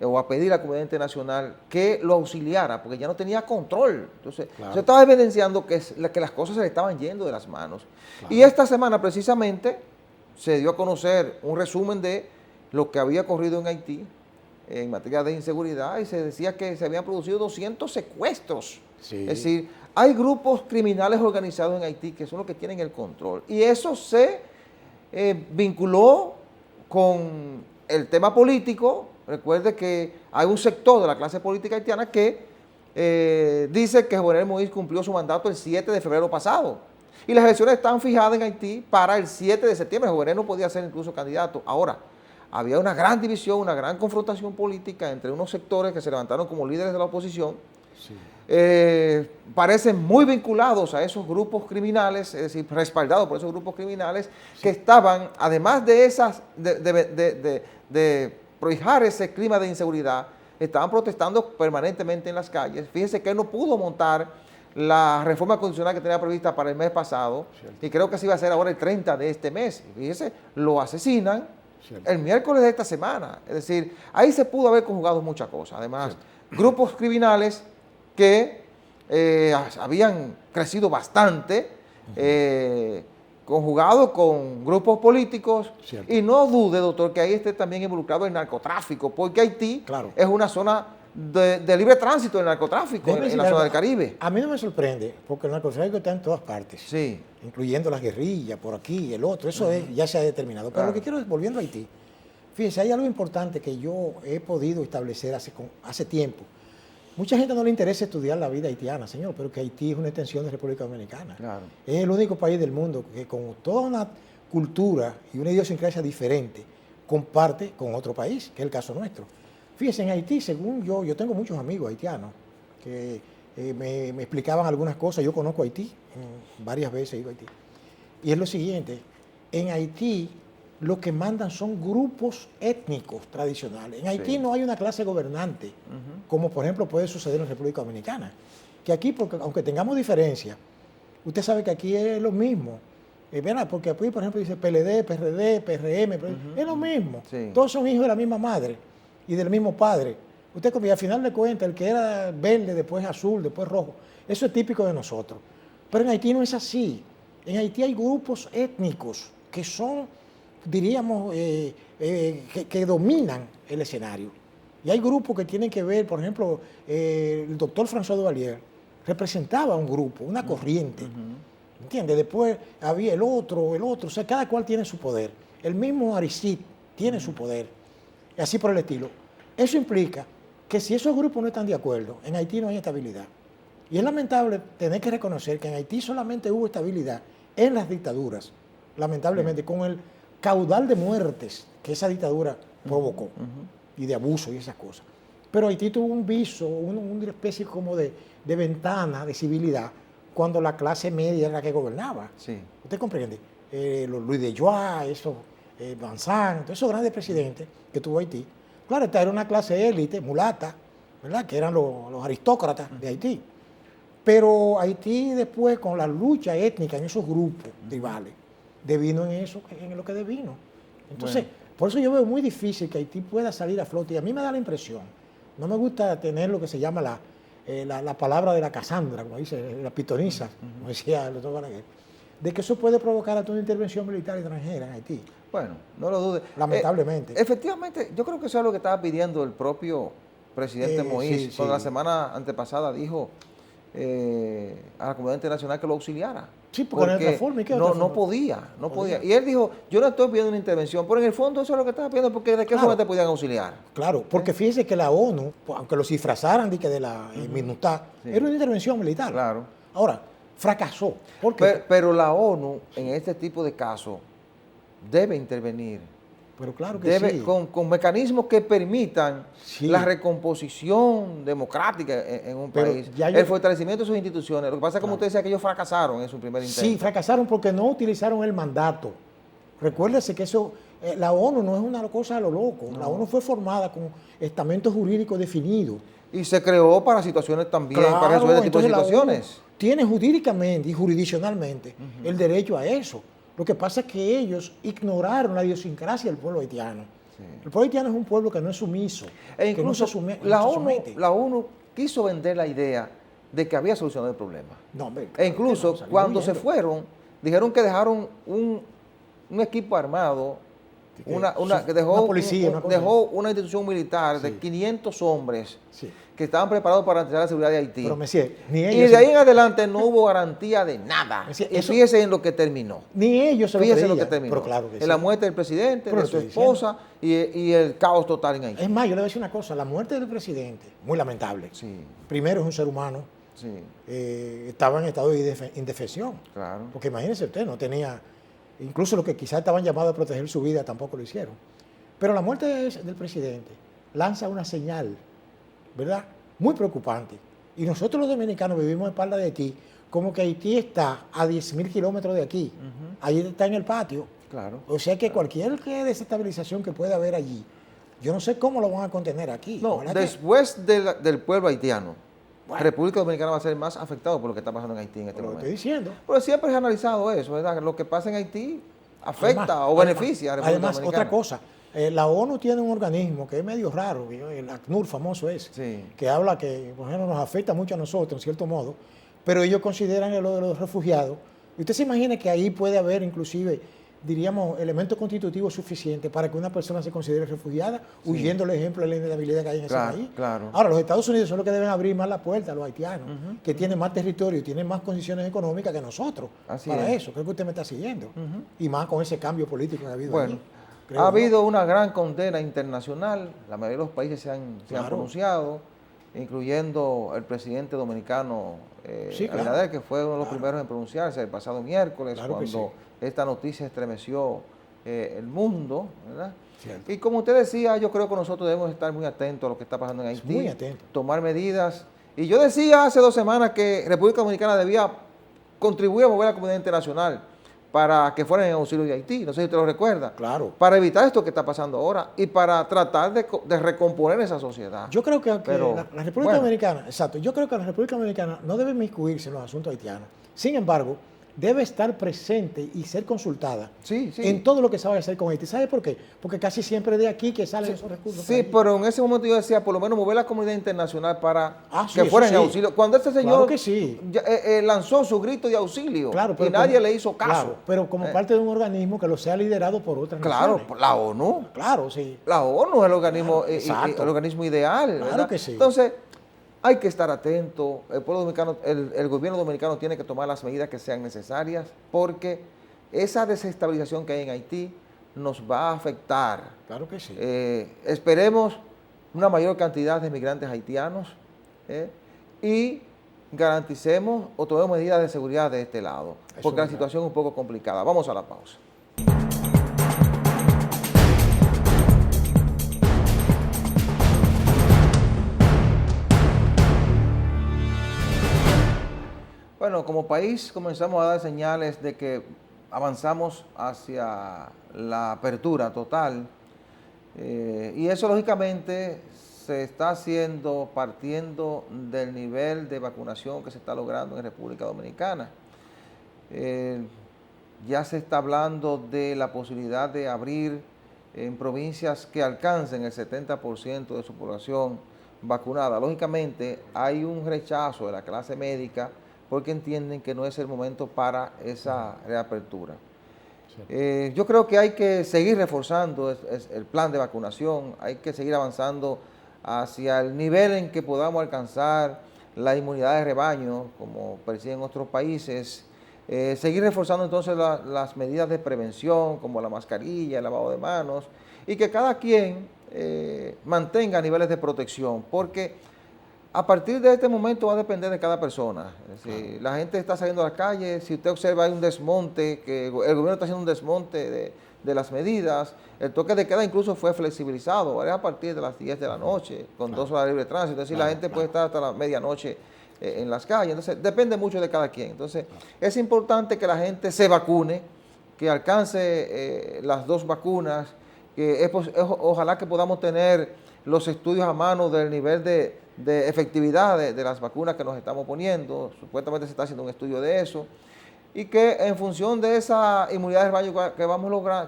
o a pedir a la comunidad internacional que lo auxiliara, porque ya no tenía control. Entonces, se estaba evidenciando que las cosas se le estaban yendo de las manos. Claro. Y esta semana, precisamente, se dio a conocer un resumen de lo que había ocurrido en Haití en materia de inseguridad, y se decía que se habían producido 200 secuestros. Sí. Es decir, hay grupos criminales organizados en Haití que son los que tienen el control. Y eso se vinculó con el tema político. Recuerde que hay un sector de la clase política haitiana que dice que Jovenel Moïse cumplió su mandato el 7 de febrero pasado. Y las elecciones están fijadas en Haití para el 7 de septiembre. Jovenel no podía ser incluso candidato. Ahora, había una gran división, una gran confrontación política entre unos sectores que se levantaron como líderes de la oposición. Sí. Parecen muy vinculados a esos grupos criminales, es decir, respaldados por esos grupos criminales, sí, que estaban, además de esas, de prohijar ese clima de inseguridad, estaban protestando permanentemente en las calles. Fíjense que él no pudo montar la reforma constitucional que tenía prevista para el mes pasado, cierto, y creo que así va a ser ahora el 30 de este mes. Fíjense, lo asesinan, cierto, el miércoles de esta semana. Es decir, ahí se pudo haber conjugado muchas cosas. Además, cierto, grupos criminales que habían crecido bastante, conjugado con grupos políticos, cierto, y no dude, doctor, que ahí esté también involucrado el narcotráfico, porque Haití, claro, es una zona de libre tránsito del narcotráfico en la zona del Caribe. A mí no me sorprende, porque el narcotráfico está en todas partes, sí, incluyendo las guerrillas, por aquí, el otro, eso ya se ha determinado. Pero lo que quiero es, volviendo a Haití, fíjense, hay algo importante que yo he podido establecer hace tiempo. Mucha gente no le interesa estudiar la vida haitiana, señor, pero que Haití es una extensión de República Dominicana. Claro. Es el único país del mundo que con toda una cultura y una idiosincrasia diferente comparte con otro país, que es el caso nuestro. Fíjense, en Haití, según yo tengo muchos amigos haitianos que me explicaban algunas cosas. Yo conozco Haití, varias veces he ido a Haití. Y es lo siguiente, en Haití lo que mandan son grupos étnicos tradicionales. En Haití, sí, no hay una clase gobernante, como por ejemplo puede suceder en República Dominicana. Que aquí, porque aunque tengamos diferencias, usted sabe que aquí es lo mismo. ¿Verdad? Porque aquí, por ejemplo, dice PLD, PRD, PRM, es lo mismo. Sí. Todos son hijos de la misma madre y del mismo padre. Usted, como, y al final de cuentas, el que era verde, después azul, después rojo, eso es típico de nosotros. Pero en Haití no es así. En Haití hay grupos étnicos que son, diríamos, que dominan el escenario. Y hay grupos que tienen que ver, por ejemplo, el doctor François Duvalier representaba un grupo, una corriente, ¿entiendes? Después había el otro, o sea, cada cual tiene su poder. El mismo Aristide tiene su poder, y así por el estilo. Eso implica que si esos grupos no están de acuerdo, en Haití no hay estabilidad. Y es lamentable tener que reconocer que en Haití solamente hubo estabilidad en las dictaduras, lamentablemente, con el caudal de muertes que esa dictadura provocó, y de abuso y esas cosas. Pero Haití tuvo un viso, una especie como de ventana de civilidad cuando la clase media era la que gobernaba. Sí. ¿Usted comprende? Los Luis de Joix, Vincent, esos grandes presidentes que tuvo Haití. Claro, esta era una clase élite, mulata, ¿verdad? Que eran los aristócratas de Haití. Pero Haití después, con la lucha étnica en esos grupos tribales, devino en eso, en lo que devino. Entonces, Por eso yo veo muy difícil que Haití pueda salir a flote. Y a mí me da la impresión, no me gusta tener lo que se llama la palabra de la Casandra, como dice la pitoniza, como decía el doctor Balaguer, de que eso puede provocar hasta una intervención militar extranjera en Haití. Bueno, no lo dude. Lamentablemente. Efectivamente, yo creo que eso es lo que estaba pidiendo el propio presidente Moïse, cuando la semana antepasada dijo a la comunidad internacional que lo auxiliara. Sí, porque no hay otra forma. ¿Y qué otra forma? No podía. Y él dijo, yo no estoy pidiendo una intervención, pero en el fondo eso es lo que estaba pidiendo, porque ¿de qué forma te podían auxiliar? Claro, porque fíjese que la ONU, aunque lo disfrazaran de la MINUSTAH, era una intervención militar. Claro. Ahora, fracasó. ¿Por qué? Pero la ONU, en este tipo de casos, debe intervenir. Pero claro que sí. Con mecanismos que permitan la recomposición democrática en un país, el fortalecimiento de sus instituciones. Lo que pasa es, como usted decía, que ellos fracasaron en su primer intento. Sí, fracasaron porque no utilizaron el mandato. Recuérdese que eso, la ONU no es una cosa a lo loco. No. La ONU fue formada con estamentos jurídicos definidos. Y se creó para situaciones también, para resolver este tipo de situaciones. Tiene jurídicamente y jurisdiccionalmente el derecho a eso. Lo que pasa es que ellos ignoraron la idiosincrasia del pueblo haitiano. Sí. El pueblo haitiano es un pueblo que no es sumiso. E incluso la ONU quiso vender la idea de que había solucionado el problema. No, hombre, e incluso cuando se fueron, dijeron que dejaron un equipo armado, una policía, dejó una institución militar de 500 hombres que estaban preparados para garantizar la seguridad de Haití. Pero, Messier, ni ellos... Y de ahí en adelante no hubo garantía de nada. Messier, y fíjese en lo que terminó. Ni ellos se lo creían. Fíjese en lo que terminó. Pero claro que en la muerte del presidente, de su esposa y el caos total en Haití. Es más, yo le voy a decir una cosa. La muerte del presidente, muy lamentable. Sí. Primero, es un ser humano. Sí. Estaba en estado de indefensión. Claro. Porque imagínese usted, no tenía... Incluso los que quizás estaban llamados a proteger su vida tampoco lo hicieron. Pero la muerte del presidente lanza una señal, ¿verdad?, muy preocupante. Y nosotros los dominicanos vivimos en espalda de Haití, como que Haití está a 10.000 kilómetros de aquí. Ahí está en el patio. Claro. O sea que cualquier desestabilización que pueda haber allí, yo no sé cómo lo van a contener aquí. No, después del pueblo haitiano, República Dominicana va a ser más afectado por lo que está pasando en Haití en este momento. Lo estoy diciendo. Pero siempre he analizado eso, ¿verdad? Lo que pasa en Haití afecta o beneficia a República Dominicana. Otra cosa, la ONU tiene un organismo que es medio raro, el ACNUR famoso que habla que, por ejemplo, nos afecta mucho a nosotros, en cierto modo, pero ellos consideran lo de los refugiados. Y usted se imagina que ahí puede haber inclusive, diríamos, elementos constitutivos suficientes para que una persona se considere refugiada, huyendo, por ejemplo, de la inestabilidad que hay en ese país. Claro. Ahora, los Estados Unidos son los que deben abrir más la puerta a los haitianos, que tienen más territorio y tienen más condiciones económicas que nosotros. Eso, creo que usted me está siguiendo. Y más con ese cambio político que ha habido allí. Ha habido una gran condena internacional, la mayoría de los países se han pronunciado, incluyendo el presidente dominicano Abinader, que fue uno de los primeros en pronunciarse el pasado miércoles, cuando esta noticia estremeció el mundo, ¿verdad? Cierto. Y como usted decía, yo creo que nosotros debemos estar muy atentos a lo que está pasando en Haití, muy atentos, tomar medidas. Y yo decía hace 2 semanas que República Dominicana debía contribuir a mover a la comunidad internacional para que fueran en auxilio de Haití, no sé si usted lo recuerda. Claro. Para evitar esto que está pasando ahora y para tratar de recomponer esa sociedad. Yo creo que la República Dominicana, yo creo que la República Dominicana no debe inmiscuirse en los asuntos haitianos. Sin embargo, debe estar presente y ser consultada en todo lo que se vaya a hacer con Haití. ¿Sabe por qué? Porque casi siempre de aquí que salen esos recursos. Sí, pero en ese momento yo decía, por lo menos mover la comunidad internacional para que fueran en auxilio. Cuando este señor lanzó su grito de auxilio y nadie le hizo caso. Claro, pero como parte de un organismo que lo sea liderado por otras naciones. Claro, la ONU. Claro, sí. La ONU es el organismo, el organismo ideal. Claro, ¿verdad? que sí. Entonces, hay que estar atento, el pueblo dominicano, el gobierno dominicano tiene que tomar las medidas que sean necesarias, porque esa desestabilización que hay en Haití nos va a afectar. Claro que sí. Esperemos una mayor cantidad de migrantes haitianos y garanticemos o tomemos medidas de seguridad de este lado, porque la situación es un poco complicada. Vamos a la pausa. Bueno, como país comenzamos a dar señales de que avanzamos hacia la apertura total y eso lógicamente se está haciendo partiendo del nivel de vacunación que se está logrando en República Dominicana. Ya se está hablando de la posibilidad de abrir en provincias que alcancen el 70% de su población vacunada. Lógicamente, hay un rechazo de la clase médica porque entienden que no es el momento para esa reapertura. Yo creo que hay que seguir reforzando el plan de vacunación, hay que seguir avanzando hacia el nivel en que podamos alcanzar la inmunidad de rebaño, como persiguen otros países, seguir reforzando entonces las medidas de prevención, como la mascarilla, el lavado de manos, y que cada quien mantenga niveles de protección, porque a partir de este momento va a depender de cada persona. Es decir, la gente está saliendo a la calle, si usted observa hay un desmonte, que el gobierno está haciendo un desmonte de las medidas, el toque de queda incluso fue flexibilizado, ¿vale? A partir de las 10 de la noche, con 2 horas de libre tránsito, es decir, la gente puede estar hasta la medianoche en las calles, entonces depende mucho de cada quien. Entonces es importante que la gente se vacune, que alcance las 2 vacunas, que ojalá que podamos tener los estudios a mano del nivel de efectividad de las vacunas que nos estamos poniendo, supuestamente se está haciendo un estudio de eso, y que en función de esa inmunidad de rebaño que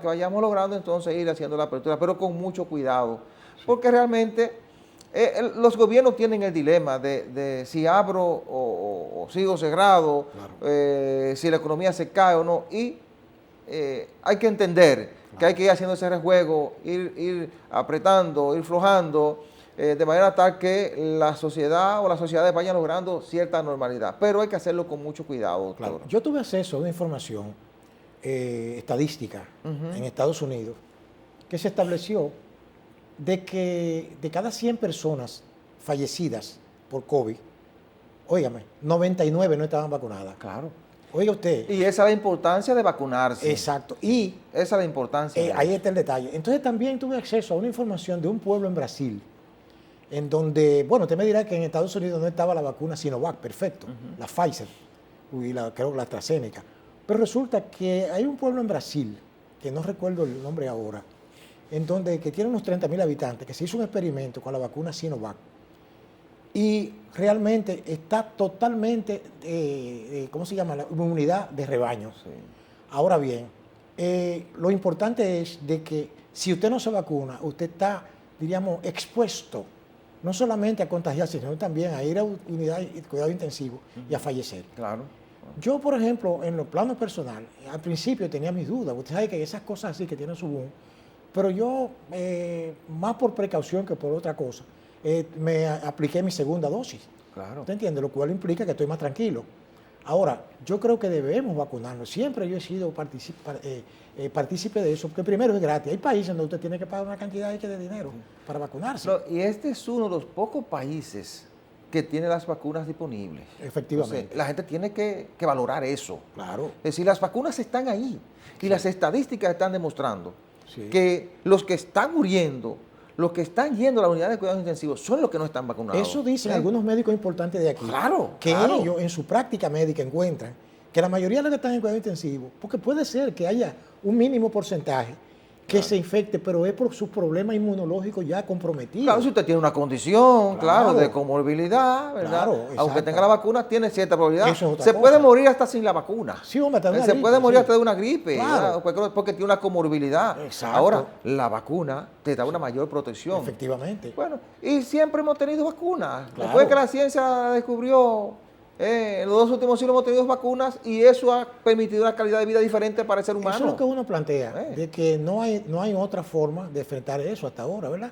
vayamos logrando, entonces ir haciendo la apertura, pero con mucho cuidado, porque realmente los gobiernos tienen el dilema de si abro o sigo cerrado, si la economía se cae o no, y hay que entender que hay que ir haciendo ese rejuego, ir apretando, ir flojando, de manera tal que la sociedad o las sociedades vayan logrando cierta normalidad. Pero hay que hacerlo con mucho cuidado, doctor. Claro. Yo tuve acceso a una información estadística en Estados Unidos que se estableció de que de cada 100 personas fallecidas por COVID, óigame, 99 no estaban vacunadas. Claro. Oiga usted. Y esa es la importancia de vacunarse. Exacto. Y esa es la importancia. Ahí está el detalle. Entonces también tuve acceso a una información de un pueblo en Brasil, en donde, bueno, usted me dirá que en Estados Unidos no estaba la vacuna Sinovac, perfecto, la Pfizer, y creo que la AstraZeneca. Pero resulta que hay un pueblo en Brasil, que no recuerdo el nombre ahora, en donde que tiene unos 30.000 habitantes, que se hizo un experimento con la vacuna Sinovac. Y realmente está totalmente, ¿cómo se llama? La inmunidad de rebaño. Sí. Ahora bien, lo importante es de que si usted no se vacuna, usted está, diríamos, expuesto no solamente a contagiarse, sino también a ir a unidad de cuidado intensivo y a fallecer. Claro. Yo, por ejemplo, en los planos personal, al principio tenía mis dudas. Usted sabe que esas cosas así que tienen su boom, pero yo, más por precaución que por otra cosa, me apliqué mi segunda dosis. Claro. ¿Usted entiende? Lo cual implica que estoy más tranquilo. Ahora, yo creo que debemos vacunarnos. Siempre yo he sido partícipe de eso, porque primero es gratis. Hay países donde usted tiene que pagar una cantidad de dinero para vacunarse. No, y este es uno de los pocos países que tiene las vacunas disponibles. Efectivamente. Entonces, la gente tiene que valorar eso. Claro. Es decir, las vacunas están ahí y las estadísticas están demostrando que los que están muriendo, los que están yendo a la unidad de cuidados intensivos son los que no están vacunados. Eso dicen algunos médicos importantes de aquí. Claro, que ellos en su práctica médica encuentran que la mayoría de los que están en cuidado intensivo, porque puede ser que haya un mínimo porcentaje que se infecte, pero es por sus problemas inmunológicos ya comprometidos. Claro, si usted tiene una condición, claro, de comorbilidad, ¿verdad? Claro, aunque tenga la vacuna, tiene cierta probabilidad. Se puede morir hasta sin la vacuna. Sí, hombre, hasta de una gripe. Se puede morir hasta de una gripe, claro, porque tiene una comorbilidad. Exacto. Ahora, la vacuna te da una mayor protección. Efectivamente. Bueno, y siempre hemos tenido vacunas. Claro. Después que la ciencia descubrió, en los 2 últimos siglos hemos tenido vacunas y eso ha permitido una calidad de vida diferente para el ser humano. Eso es lo que uno plantea, de que no hay otra forma de enfrentar eso hasta ahora, ¿verdad?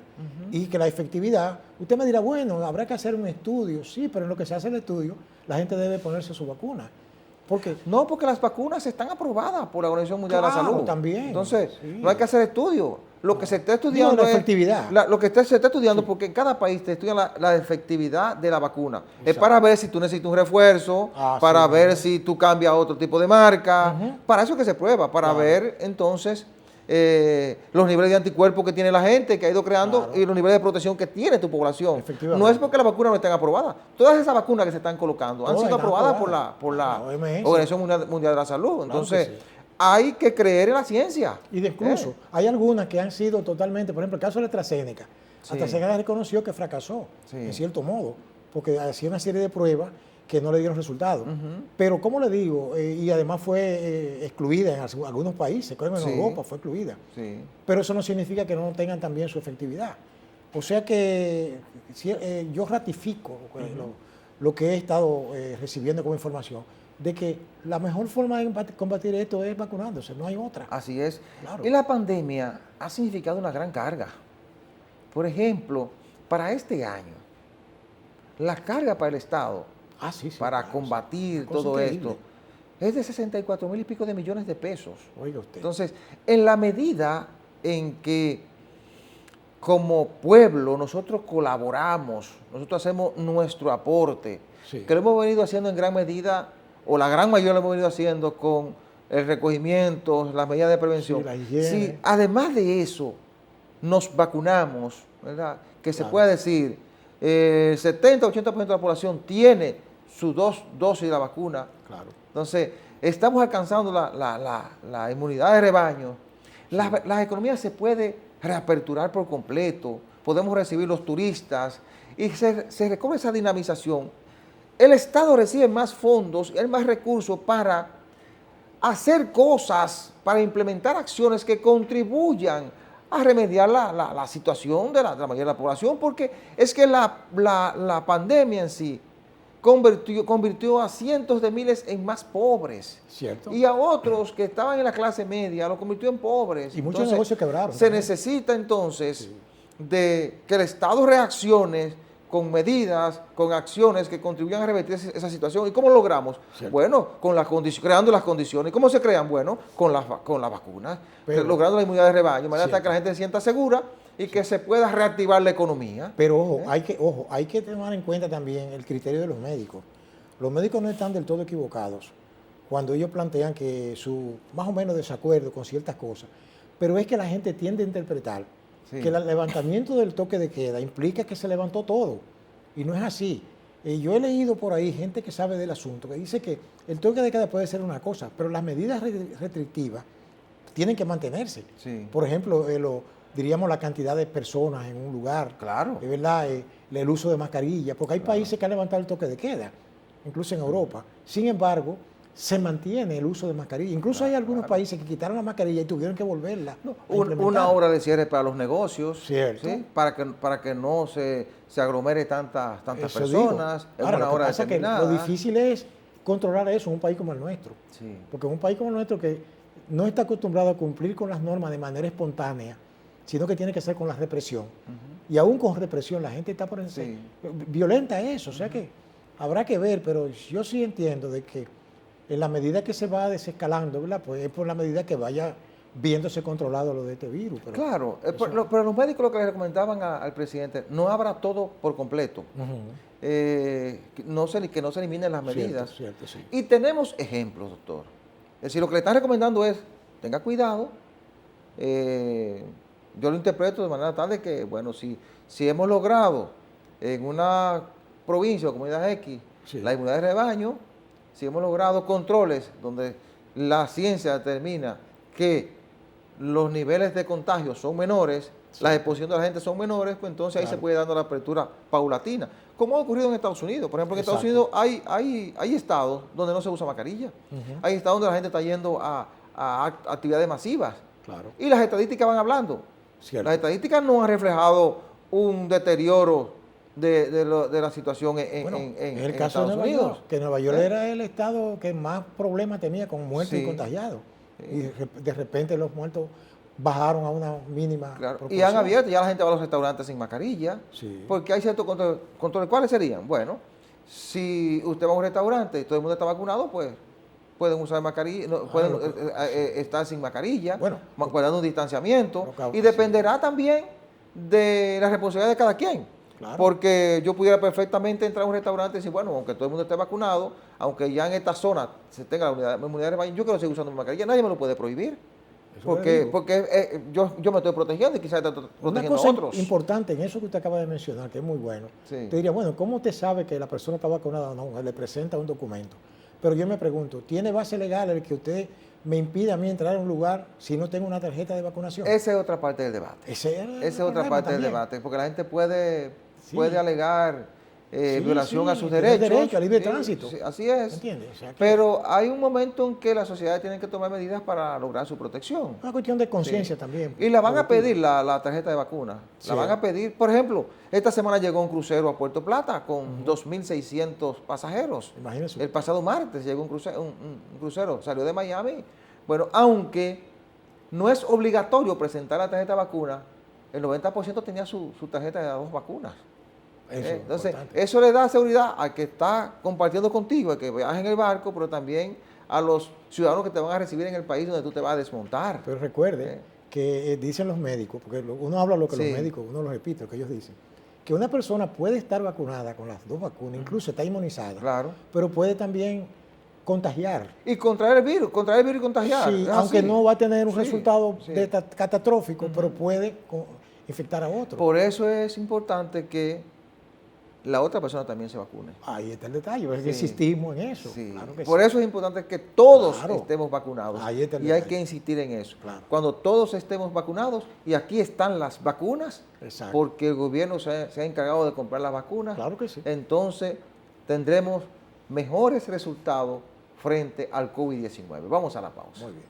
Y que la efectividad, usted me dirá, bueno, habrá que hacer un estudio, sí, pero en lo que se hace el estudio, la gente debe ponerse su vacuna. Porque las vacunas están aprobadas por la Organización Mundial de la Salud. También. Entonces, no hay que hacer estudios. Lo que se está estudiando la efectividad. Lo que se está estudiando, porque en cada país te estudian la efectividad de la vacuna. Exacto. Es para ver si tú necesitas un refuerzo, para ver si tú cambias a otro tipo de marca. Para eso es que se prueba, para ver entonces los niveles de anticuerpos que tiene la gente, que ha ido creando, y los niveles de protección que tiene tu población. No es porque las vacunas no estén aprobadas. Todas esas vacunas que se están colocando han sido aprobadas por la Organización Mundial de la Salud. Entonces, hay que creer en la ciencia. Y de incluso, hay algunas que han sido totalmente, por ejemplo, el caso de la AstraZeneca. AstraZeneca reconoció que fracasó, en cierto modo, porque hacía una serie de pruebas que no le dieron resultados. Pero, como le digo, y además fue excluida en algunos países, creo que en Europa fue excluida. Pero eso no significa que no tengan también su efectividad. O sea que yo ratifico lo que he estado recibiendo como información, de que la mejor forma de combatir esto es vacunándose, no hay otra. Así es. Claro. Y la pandemia ha significado una gran carga. Por ejemplo, para este año, la carga para el Estado, para combatir todo esto, es de 64,000 y pico de millones de pesos. Oiga usted. Entonces, en la medida en que como pueblo nosotros colaboramos, nosotros hacemos nuestro aporte, que lo hemos venido haciendo en gran medida, o la gran mayoría lo hemos venido haciendo con el recogimiento, las medidas de prevención. La higiene. Si además de eso nos vacunamos, ¿verdad? Que se pueda decir, 70-80% de la población tiene sus 2 dosis de la vacuna. Entonces, estamos alcanzando la inmunidad de rebaño. Las economías se pueden reaperturar por completo, podemos recibir los turistas y se recobre esa dinamización. El Estado recibe más fondos y más recursos para hacer cosas, para implementar acciones que contribuyan a remediar la situación de la mayoría de la población, porque es que la pandemia en sí convirtió a cientos de miles en más pobres. Cierto. Y a otros que estaban en la clase media los convirtió en pobres. Y muchos negocios quebraron. Se necesita entonces de que el Estado reaccione con medidas, con acciones que contribuyan a revertir esa situación. ¿Y cómo logramos? Cierto. Bueno, creando las condiciones. ¿Cómo se crean? Bueno, con las vacunas, logrando la inmunidad de rebaño, de manera que la gente se sienta segura y que se pueda reactivar la economía. Pero hay que tomar en cuenta también el criterio de los médicos. Los médicos no están del todo equivocados cuando ellos plantean que su más o menos desacuerdo con ciertas cosas, pero es que la gente tiende a interpretar que el levantamiento del toque de queda implica que se levantó todo, y no es así. Yo he leído por ahí gente que sabe del asunto, que dice que el toque de queda puede ser una cosa, pero las medidas restrictivas tienen que mantenerse. Por ejemplo, diríamos la cantidad de personas en un lugar, ¿verdad? El uso de mascarilla, porque hay países que han levantado el toque de queda, incluso en Europa. Sin embargo, se mantiene el uso de mascarilla. Incluso hay algunos países que quitaron la mascarilla y tuvieron que volverla. Una hora de cierre para los negocios, ¿sí? para que no se aglomere tantas personas. Ahora, una hora determinada. Lo difícil es controlar eso en un país como el nuestro. Porque en un país como el nuestro que no está acostumbrado a cumplir con las normas de manera espontánea, sino que tiene que ser con la represión. Y aún con represión la gente está por encima. Violenta eso, o sea que habrá que ver, pero yo sí entiendo de que en la medida que se va desescalando, ¿verdad? Pues es por la medida que vaya viéndose controlado lo de este virus. Pero claro, pero los médicos lo que le recomendaban al presidente, no abra todo por completo, que no se eliminen las medidas. Cierto, sí. Y tenemos ejemplos, doctor. Es decir, lo que le están recomendando es, tenga cuidado. Yo lo interpreto de manera tal de que, bueno, si hemos logrado en una provincia o comunidad X la inmunidad de rebaño, si hemos logrado controles donde la ciencia determina que los niveles de contagio son menores, la exposición de la gente son menores, pues entonces ahí se puede dando la apertura paulatina. Como ha ocurrido en Estados Unidos. Por ejemplo, en Estados Unidos hay estados donde no se usa mascarilla. Hay estados donde la gente está yendo a actividades masivas. Y las estadísticas van hablando. Las estadísticas no han reflejado un deterioro de la situación en el caso Estados de Nueva Unidos. York, que Nueva York era el estado que más problemas tenía con muertos y contagiados. Y de repente los muertos bajaron a una mínima proporción. Y han abierto, ya la gente va a los restaurantes sin mascarilla, porque hay ciertos controles. ¿Cuáles serían? Bueno, si usted va a un restaurante y todo el mundo está vacunado, pues pueden usar mascarilla, pueden estar sin mascarilla, guardando un distanciamiento, y dependerá también de la responsabilidad de cada quien. Porque yo pudiera perfectamente entrar a un restaurante y decir, bueno, aunque todo el mundo esté vacunado, aunque ya en esta zona se tenga la inmunidad de rebaño, yo quiero seguir usando mi mascarilla, nadie me lo puede prohibir. Porque yo me estoy protegiendo y quizás estoy protegiendo a otros. Una cosa importante en eso que usted acaba de mencionar, que es muy bueno, te diría, bueno, ¿cómo usted sabe que la persona está vacunada o no? Le presenta un documento. Pero yo me pregunto, ¿tiene base legal el que usted me impide a mí entrar a un lugar si no tengo una tarjeta de vacunación? Esa es otra parte del debate. Esa es otra parte del debate, porque la gente puede alegar violación a sus tiene derechos. derecho a libre Sí, tránsito. sí, así es. ¿Entiendes? O sea, que Pero hay un momento en que las sociedades tienen que tomar medidas para lograr su protección. es una cuestión de conciencia Sí. también. Y la van a colectiva. pedir la tarjeta de vacuna. Sí. La van a pedir. Por ejemplo, esta semana llegó un crucero a Puerto Plata con 2.600 pasajeros. Imagínese. El pasado martes llegó un crucero, salió de Miami. Bueno, aunque no es obligatorio presentar la tarjeta de vacuna, el 90% tenía su tarjeta de las 2 vacunas. Eso es Entonces, importante. eso le da seguridad al que está compartiendo contigo, al que viaja en el barco, pero también a los ciudadanos que te van a recibir en el país donde tú te vas a desmontar. Pero recuerde que dicen los médicos, porque uno habla lo que Sí. los médicos, uno lo repite, lo que ellos dicen, que una persona puede estar vacunada con las 2 vacunas, incluso está inmunizada, Claro. pero puede también contagiar. Y contraer el virus y contagiar. Sí, Es aunque así. no va a tener un Sí, resultado sí. catastrófico, pero puede infectar a otro. Por eso es importante que la otra persona también se vacune. Ahí está el detalle, es que Sí. insistimos en eso. Sí. Claro que Por sí. eso es importante que todos Claro. estemos vacunados. Ahí está el Y hay detalle. que insistir en eso. Claro. Cuando todos estemos vacunados, y aquí están las vacunas, Exacto. porque el gobierno se ha encargado de comprar las vacunas, Claro que sí. entonces tendremos mejores resultados frente al COVID-19. Vamos a la pausa. Muy bien.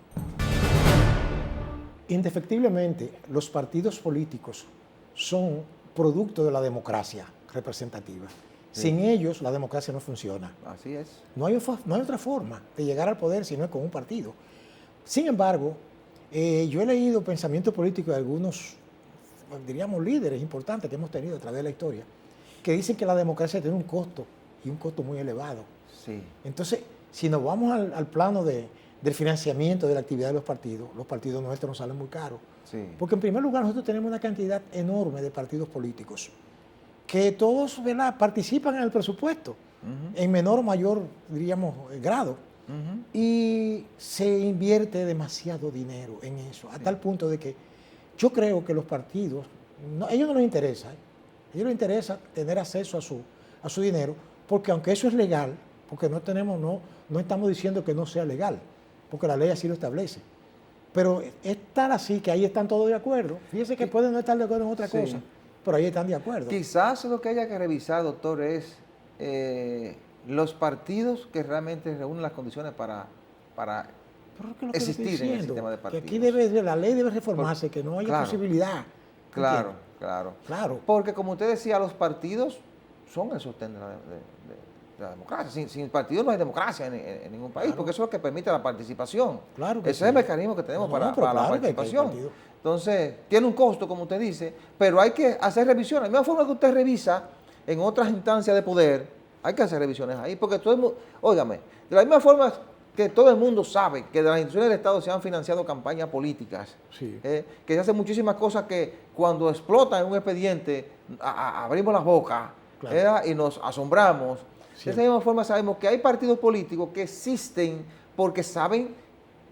Indefectiblemente, los partidos políticos son producto de la democracia representativa. Sí. Sin ellos, la democracia no funciona. Así es. No hay otra forma de llegar al poder si no es con un partido. Sin embargo, yo he leído pensamiento político de algunos, diríamos, líderes importantes que hemos tenido a través de la historia, que dicen que la democracia tiene un costo, y un costo muy elevado. Sí. Entonces, si nos vamos al plano del financiamiento de la actividad de los partidos nuestros nos salen muy caros. Sí. Porque en primer lugar nosotros tenemos una cantidad enorme de partidos políticos que todos, ¿verdad?, participan en el presupuesto, en menor o mayor, diríamos, grado. Y se invierte demasiado dinero en eso, a tal punto de que yo creo que los partidos, a ellos no les interesa, a ellos les interesa tener acceso a su dinero, porque aunque eso es legal, porque no estamos diciendo que no sea legal, porque la ley así lo establece. Pero es tal así que ahí están todos de acuerdo. Fíjese que pueden no estar de acuerdo en otra Sí. cosa, pero ahí están de acuerdo. Quizás lo que haya que revisar, doctor, es los partidos que realmente reúnen las condiciones para Pero que lo que le estoy existir en el diciendo, sistema de que partidos. aquí la ley debe reformarse, que no haya Claro. posibilidad. Claro, ¿Entiende? claro. Claro. Porque como usted decía, los partidos son el sostén de la democracia. Sin partidos no hay democracia en ningún país, Claro. porque eso es lo que permite la participación. Claro que Ese sí. es el mecanismo que tenemos No, para pero la claro que hay participación. partido. Entonces, tiene un costo, como usted dice, pero hay que hacer revisiones. De la misma forma que usted revisa en otras instancias de poder, hay que hacer revisiones ahí, porque todo el mundo, óigame, de la misma forma que todo el mundo sabe que de las instituciones del Estado se han financiado campañas políticas, Sí. que se hacen muchísimas cosas que cuando explotan en un expediente abrimos las bocas, Claro. ¿verdad?, y nos asombramos. Sí. De esa misma forma sabemos que hay partidos políticos que existen porque saben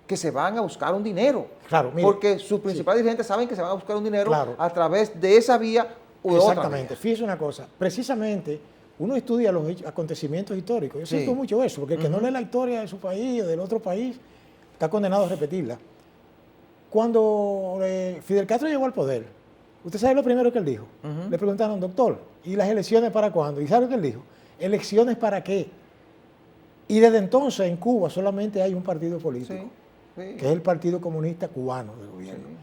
que se van a buscar un dinero. Claro, mire, porque sus principales dirigentes saben que se van a buscar un dinero Claro. a través de esa vía u de otra Exactamente. vía. Fíjese una cosa, precisamente uno estudia los acontecimientos históricos. Yo Sí. siento mucho eso, porque el que no lee la historia de su país o del otro país está condenado a repetirla. Cuando Fidel Castro llegó al poder, ¿usted sabe lo primero que él dijo? Le preguntaron, doctor, ¿y las elecciones para cuándo? ¿Y sabe lo que él dijo? ¿Elecciones para qué? Y desde entonces en Cuba solamente hay un partido político, Sí, sí. que es el Partido Comunista Cubano del gobierno. Sí.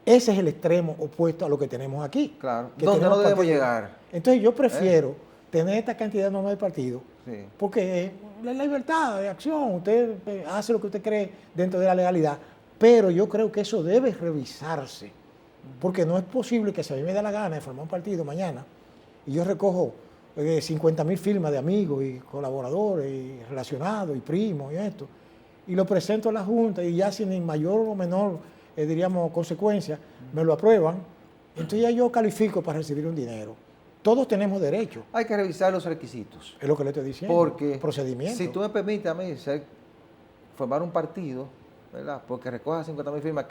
Ese es el extremo opuesto a lo que tenemos aquí. Claro, que donde tenemos no debemos partidos. llegar. Entonces yo prefiero tener esta cantidad enorme de partidos, Sí. porque la libertad de acción, usted hace lo que usted cree dentro de la legalidad, pero yo creo que eso debe revisarse, porque no es posible que si a mí me da la gana de formar un partido mañana y yo recojo 50.000 firmas de amigos y colaboradores y relacionados y primos y esto, y lo presento a la Junta y ya sin mayor o menor, diríamos, consecuencia, me lo aprueban, entonces ya yo califico para recibir un dinero. Todos tenemos derecho, Hay que revisar los requisitos. es lo que le estoy diciendo. Porque procedimiento. si tú me permites a mí formar un partido, ¿verdad?, porque recoja 50.000 firmas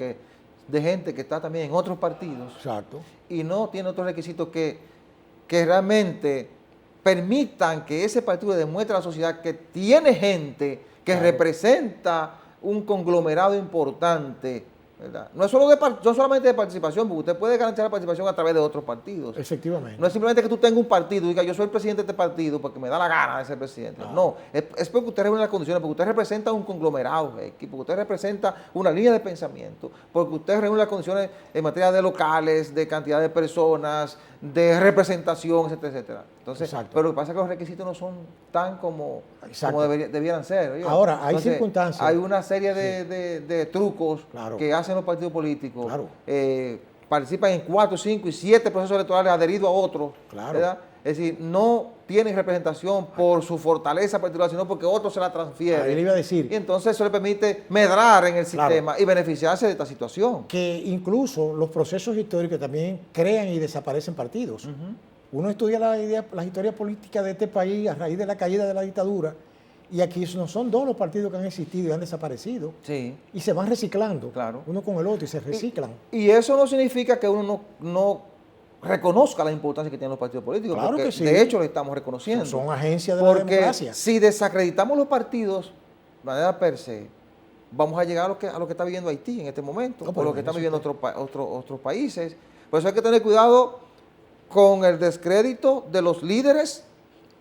de gente que está también en otros partidos Exacto. y no tiene otros requisitos que realmente permitan que ese partido demuestre a la sociedad que tiene gente que Claro. representa un conglomerado importante ¿verdad? No solamente de participación, porque usted puede garantizar la participación a través de otros partidos. Efectivamente. No es simplemente que tú tengas un partido y diga yo soy el presidente de este partido porque me da la gana de ser presidente. No, es porque usted reúne las condiciones, porque usted representa un conglomerado, porque usted representa una línea de pensamiento, porque usted reúne las condiciones en materia de locales, de cantidad de personas, de representación, etcétera, etcétera. Entonces, pero lo que pasa es que los requisitos no son tan como debieran ser. ¿Oye? Ahora, hay Entonces, circunstancias. hay una serie de trucos que hacen los partidos políticos. Participan en 4, 5 y 7 procesos electorales adheridos a otros. ¿Verdad? Es decir, no tienen representación por su fortaleza particular, sino porque otros se la transfieren. Ahí le iba a decir. Y entonces eso le permite medrar en el sistema y beneficiarse de esta situación. Que incluso los procesos históricos también crean y desaparecen partidos. Uno estudia la historia política de este país a raíz de la caída de la dictadura, y aquí no son dos los partidos que han existido y han desaparecido. Y se van reciclando, uno con el otro, y se reciclan. Y eso no significa que uno no reconozca la importancia que tienen los partidos políticos, porque que sí. De hecho lo estamos reconociendo. Son agencias de la democracia. Si desacreditamos los partidos de manera per se, vamos a llegar a lo que está viviendo Haití en este momento, o lo que están viviendo otros países. Por eso hay que tener cuidado con el descrédito de los líderes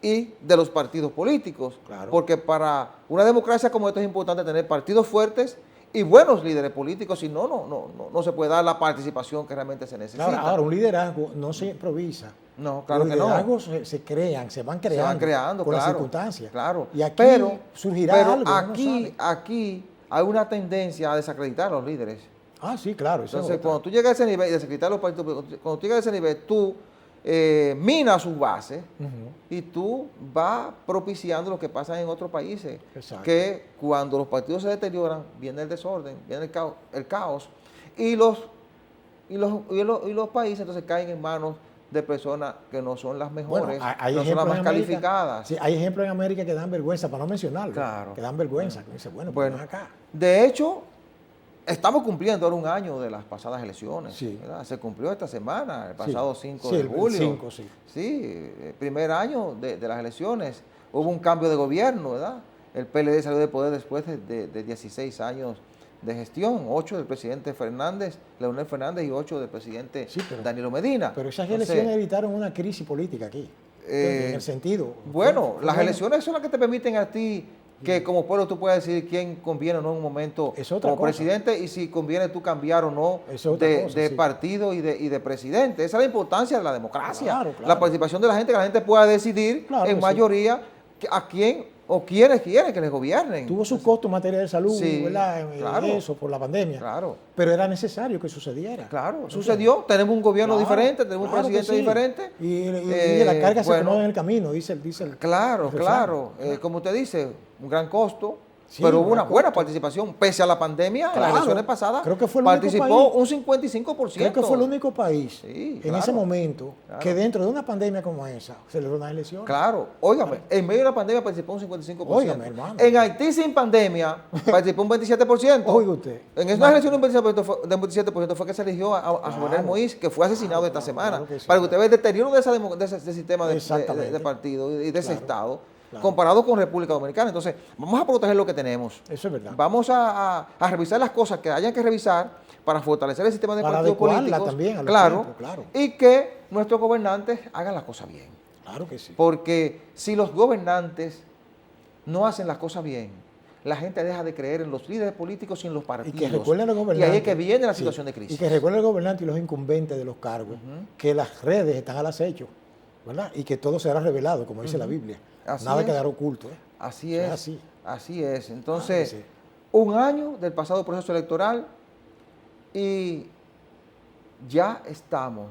y de los partidos políticos, porque para una democracia como esta es importante tener partidos fuertes y buenos líderes políticos, si no se puede dar la participación que realmente se necesita. Ahora, un liderazgo no se improvisa. No, claro que no. Los liderazgos se crean, se van creando con las circunstancias. Y aquí surgirá algo. Aquí hay una tendencia a desacreditar a los líderes. Sí, claro. Entonces, cuando tú llegas a ese nivel y desacreditar los partidos, cuando tú llegas a ese nivel, tú minas sus bases y tú vas propiciando lo que pasa en otros países. Que cuando los partidos se deterioran, viene el desorden, viene el caos y los países entonces caen en manos de personas que no son las mejores, no son las más calificadas. Sí, hay ejemplos en América que dan vergüenza, para no mencionarlo, que dan vergüenza. Que dice, bueno, acá. De hecho, estamos cumpliendo ahora un año de las pasadas elecciones. Se cumplió esta semana, el pasado 5 de julio. Sí, el primer año de las elecciones. Hubo un cambio de gobierno, ¿verdad? El PLD salió de poder después de 16 años de gestión, 8 del presidente Leonel Fernández, y 8 del presidente Danilo Medina. Pero esas elecciones evitaron una crisis política aquí, en el sentido. Bueno, las elecciones son las que te permiten a ti que como pueblo tú puedes decidir quién conviene o no en un momento como presidente, y si conviene tú cambiar o no de partido y de presidente. Esa es la importancia de la democracia. La participación de la gente, que la gente pueda decidir en mayoría a quién o quiénes quieren que les gobiernen. Tuvo sus costos en materia de salud, ¿verdad? Eso, por la pandemia. Pero era necesario que sucediera. Sucedió. Tenemos un gobierno diferente, tenemos un presidente diferente. Y la carga se tomó en el camino, dice el Claro. Como usted dice, un gran costo. Pero hubo una buena participación, pese a la pandemia. En las elecciones pasadas participó un 55%. Creo que fue el único país en ese momento que dentro de una pandemia como esa celebró unas elecciones. Óigame, en medio de la pandemia participó un 55%. Óigame, hermano. En Haití sin pandemia participó un 27%. Oiga usted. En esas elecciones un 27% fue que se eligió a Jovenel Moïse, que fue asesinado esta semana. Para que usted vea el deterioro de ese sistema de partido y de ese Estado. Comparado con República Dominicana. Entonces, vamos a proteger lo que tenemos. Eso es verdad. Vamos a revisar las cosas que hayan que revisar para fortalecer el sistema de partidos políticos. También claro. Y que nuestros gobernantes hagan las cosas bien. Claro que sí. Porque si los gobernantes no hacen las cosas bien, la gente deja de creer en los líderes políticos y en los partidos. Y que recuerden los gobernantes. Y ahí es que viene la situación de crisis. Y que recuerden los gobernantes y los incumbentes de los cargos, que las redes están al acecho, ¿verdad? Y que todo será revelado, como dice la Biblia. Nada quedará oculto. Así es. Entonces, un año del pasado proceso electoral y ya estamos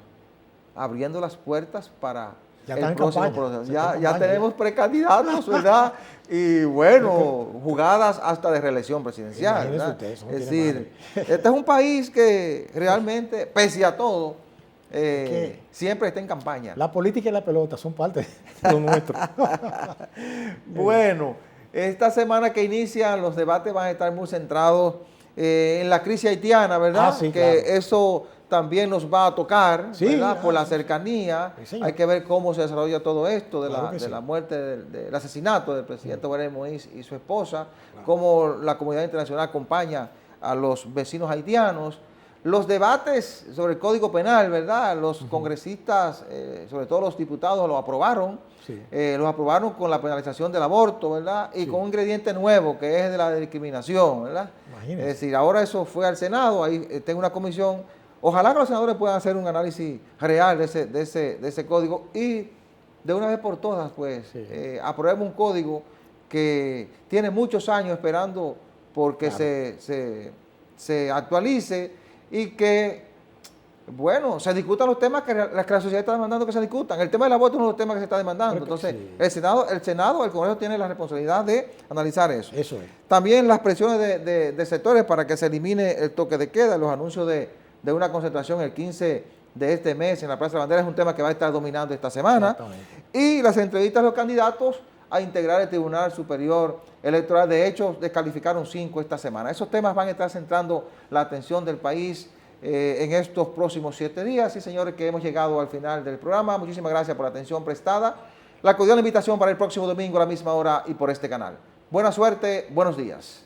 abriendo las puertas para el próximo proceso. Ya tenemos precandidatos, ¿verdad? Y bueno, jugadas hasta de reelección presidencial. Es decir, este es un país que realmente, pese a todo, siempre está en campaña. La política y la pelota son parte de lo nuestro. Bueno, esta semana que inician los debates van a estar muy centrados en la crisis haitiana, ¿verdad? Eso también nos va a tocar, ¿verdad? Por la cercanía. Hay que ver cómo se desarrolla todo esto de la muerte, del asesinato del presidente Jovenel Moïse y su esposa, cómo la comunidad internacional acompaña a los vecinos haitianos. Los debates sobre el Código Penal, ¿verdad? Los congresistas, sobre todo los diputados, lo aprobaron. Sí. Los aprobaron con la penalización del aborto, ¿verdad? Y Sí. con un ingrediente nuevo, que es de la discriminación, ¿verdad? Imagínese. Es decir, ahora eso fue al Senado, ahí tengo una comisión. Ojalá que los senadores puedan hacer un análisis real de ese código y de una vez por todas, pues, Sí. aprobemos un código que tiene muchos años esperando porque Claro. se actualice y que, bueno, se discutan los temas que la sociedad está demandando que se discutan. El tema del aborto es uno de los temas que se está demandando. Creo que Entonces, sí. el Senado, el Congreso tiene la responsabilidad de analizar eso. Eso es. También las presiones de sectores para que se elimine el toque de queda, los anuncios de una concentración el 15 de este mes en la Plaza de la Bandera es un tema que va a estar dominando esta semana. Exactamente. Y las entrevistas de los candidatos a integrar el Tribunal Superior Electoral. De hecho, descalificaron 5 esta semana. Esos temas van a estar centrando la atención del país en estos próximos 7 días. Sí, señores, que hemos llegado al final del programa. Muchísimas gracias por la atención prestada. La cordial invitación para el próximo domingo a la misma hora y por este canal. Buena suerte, buenos días.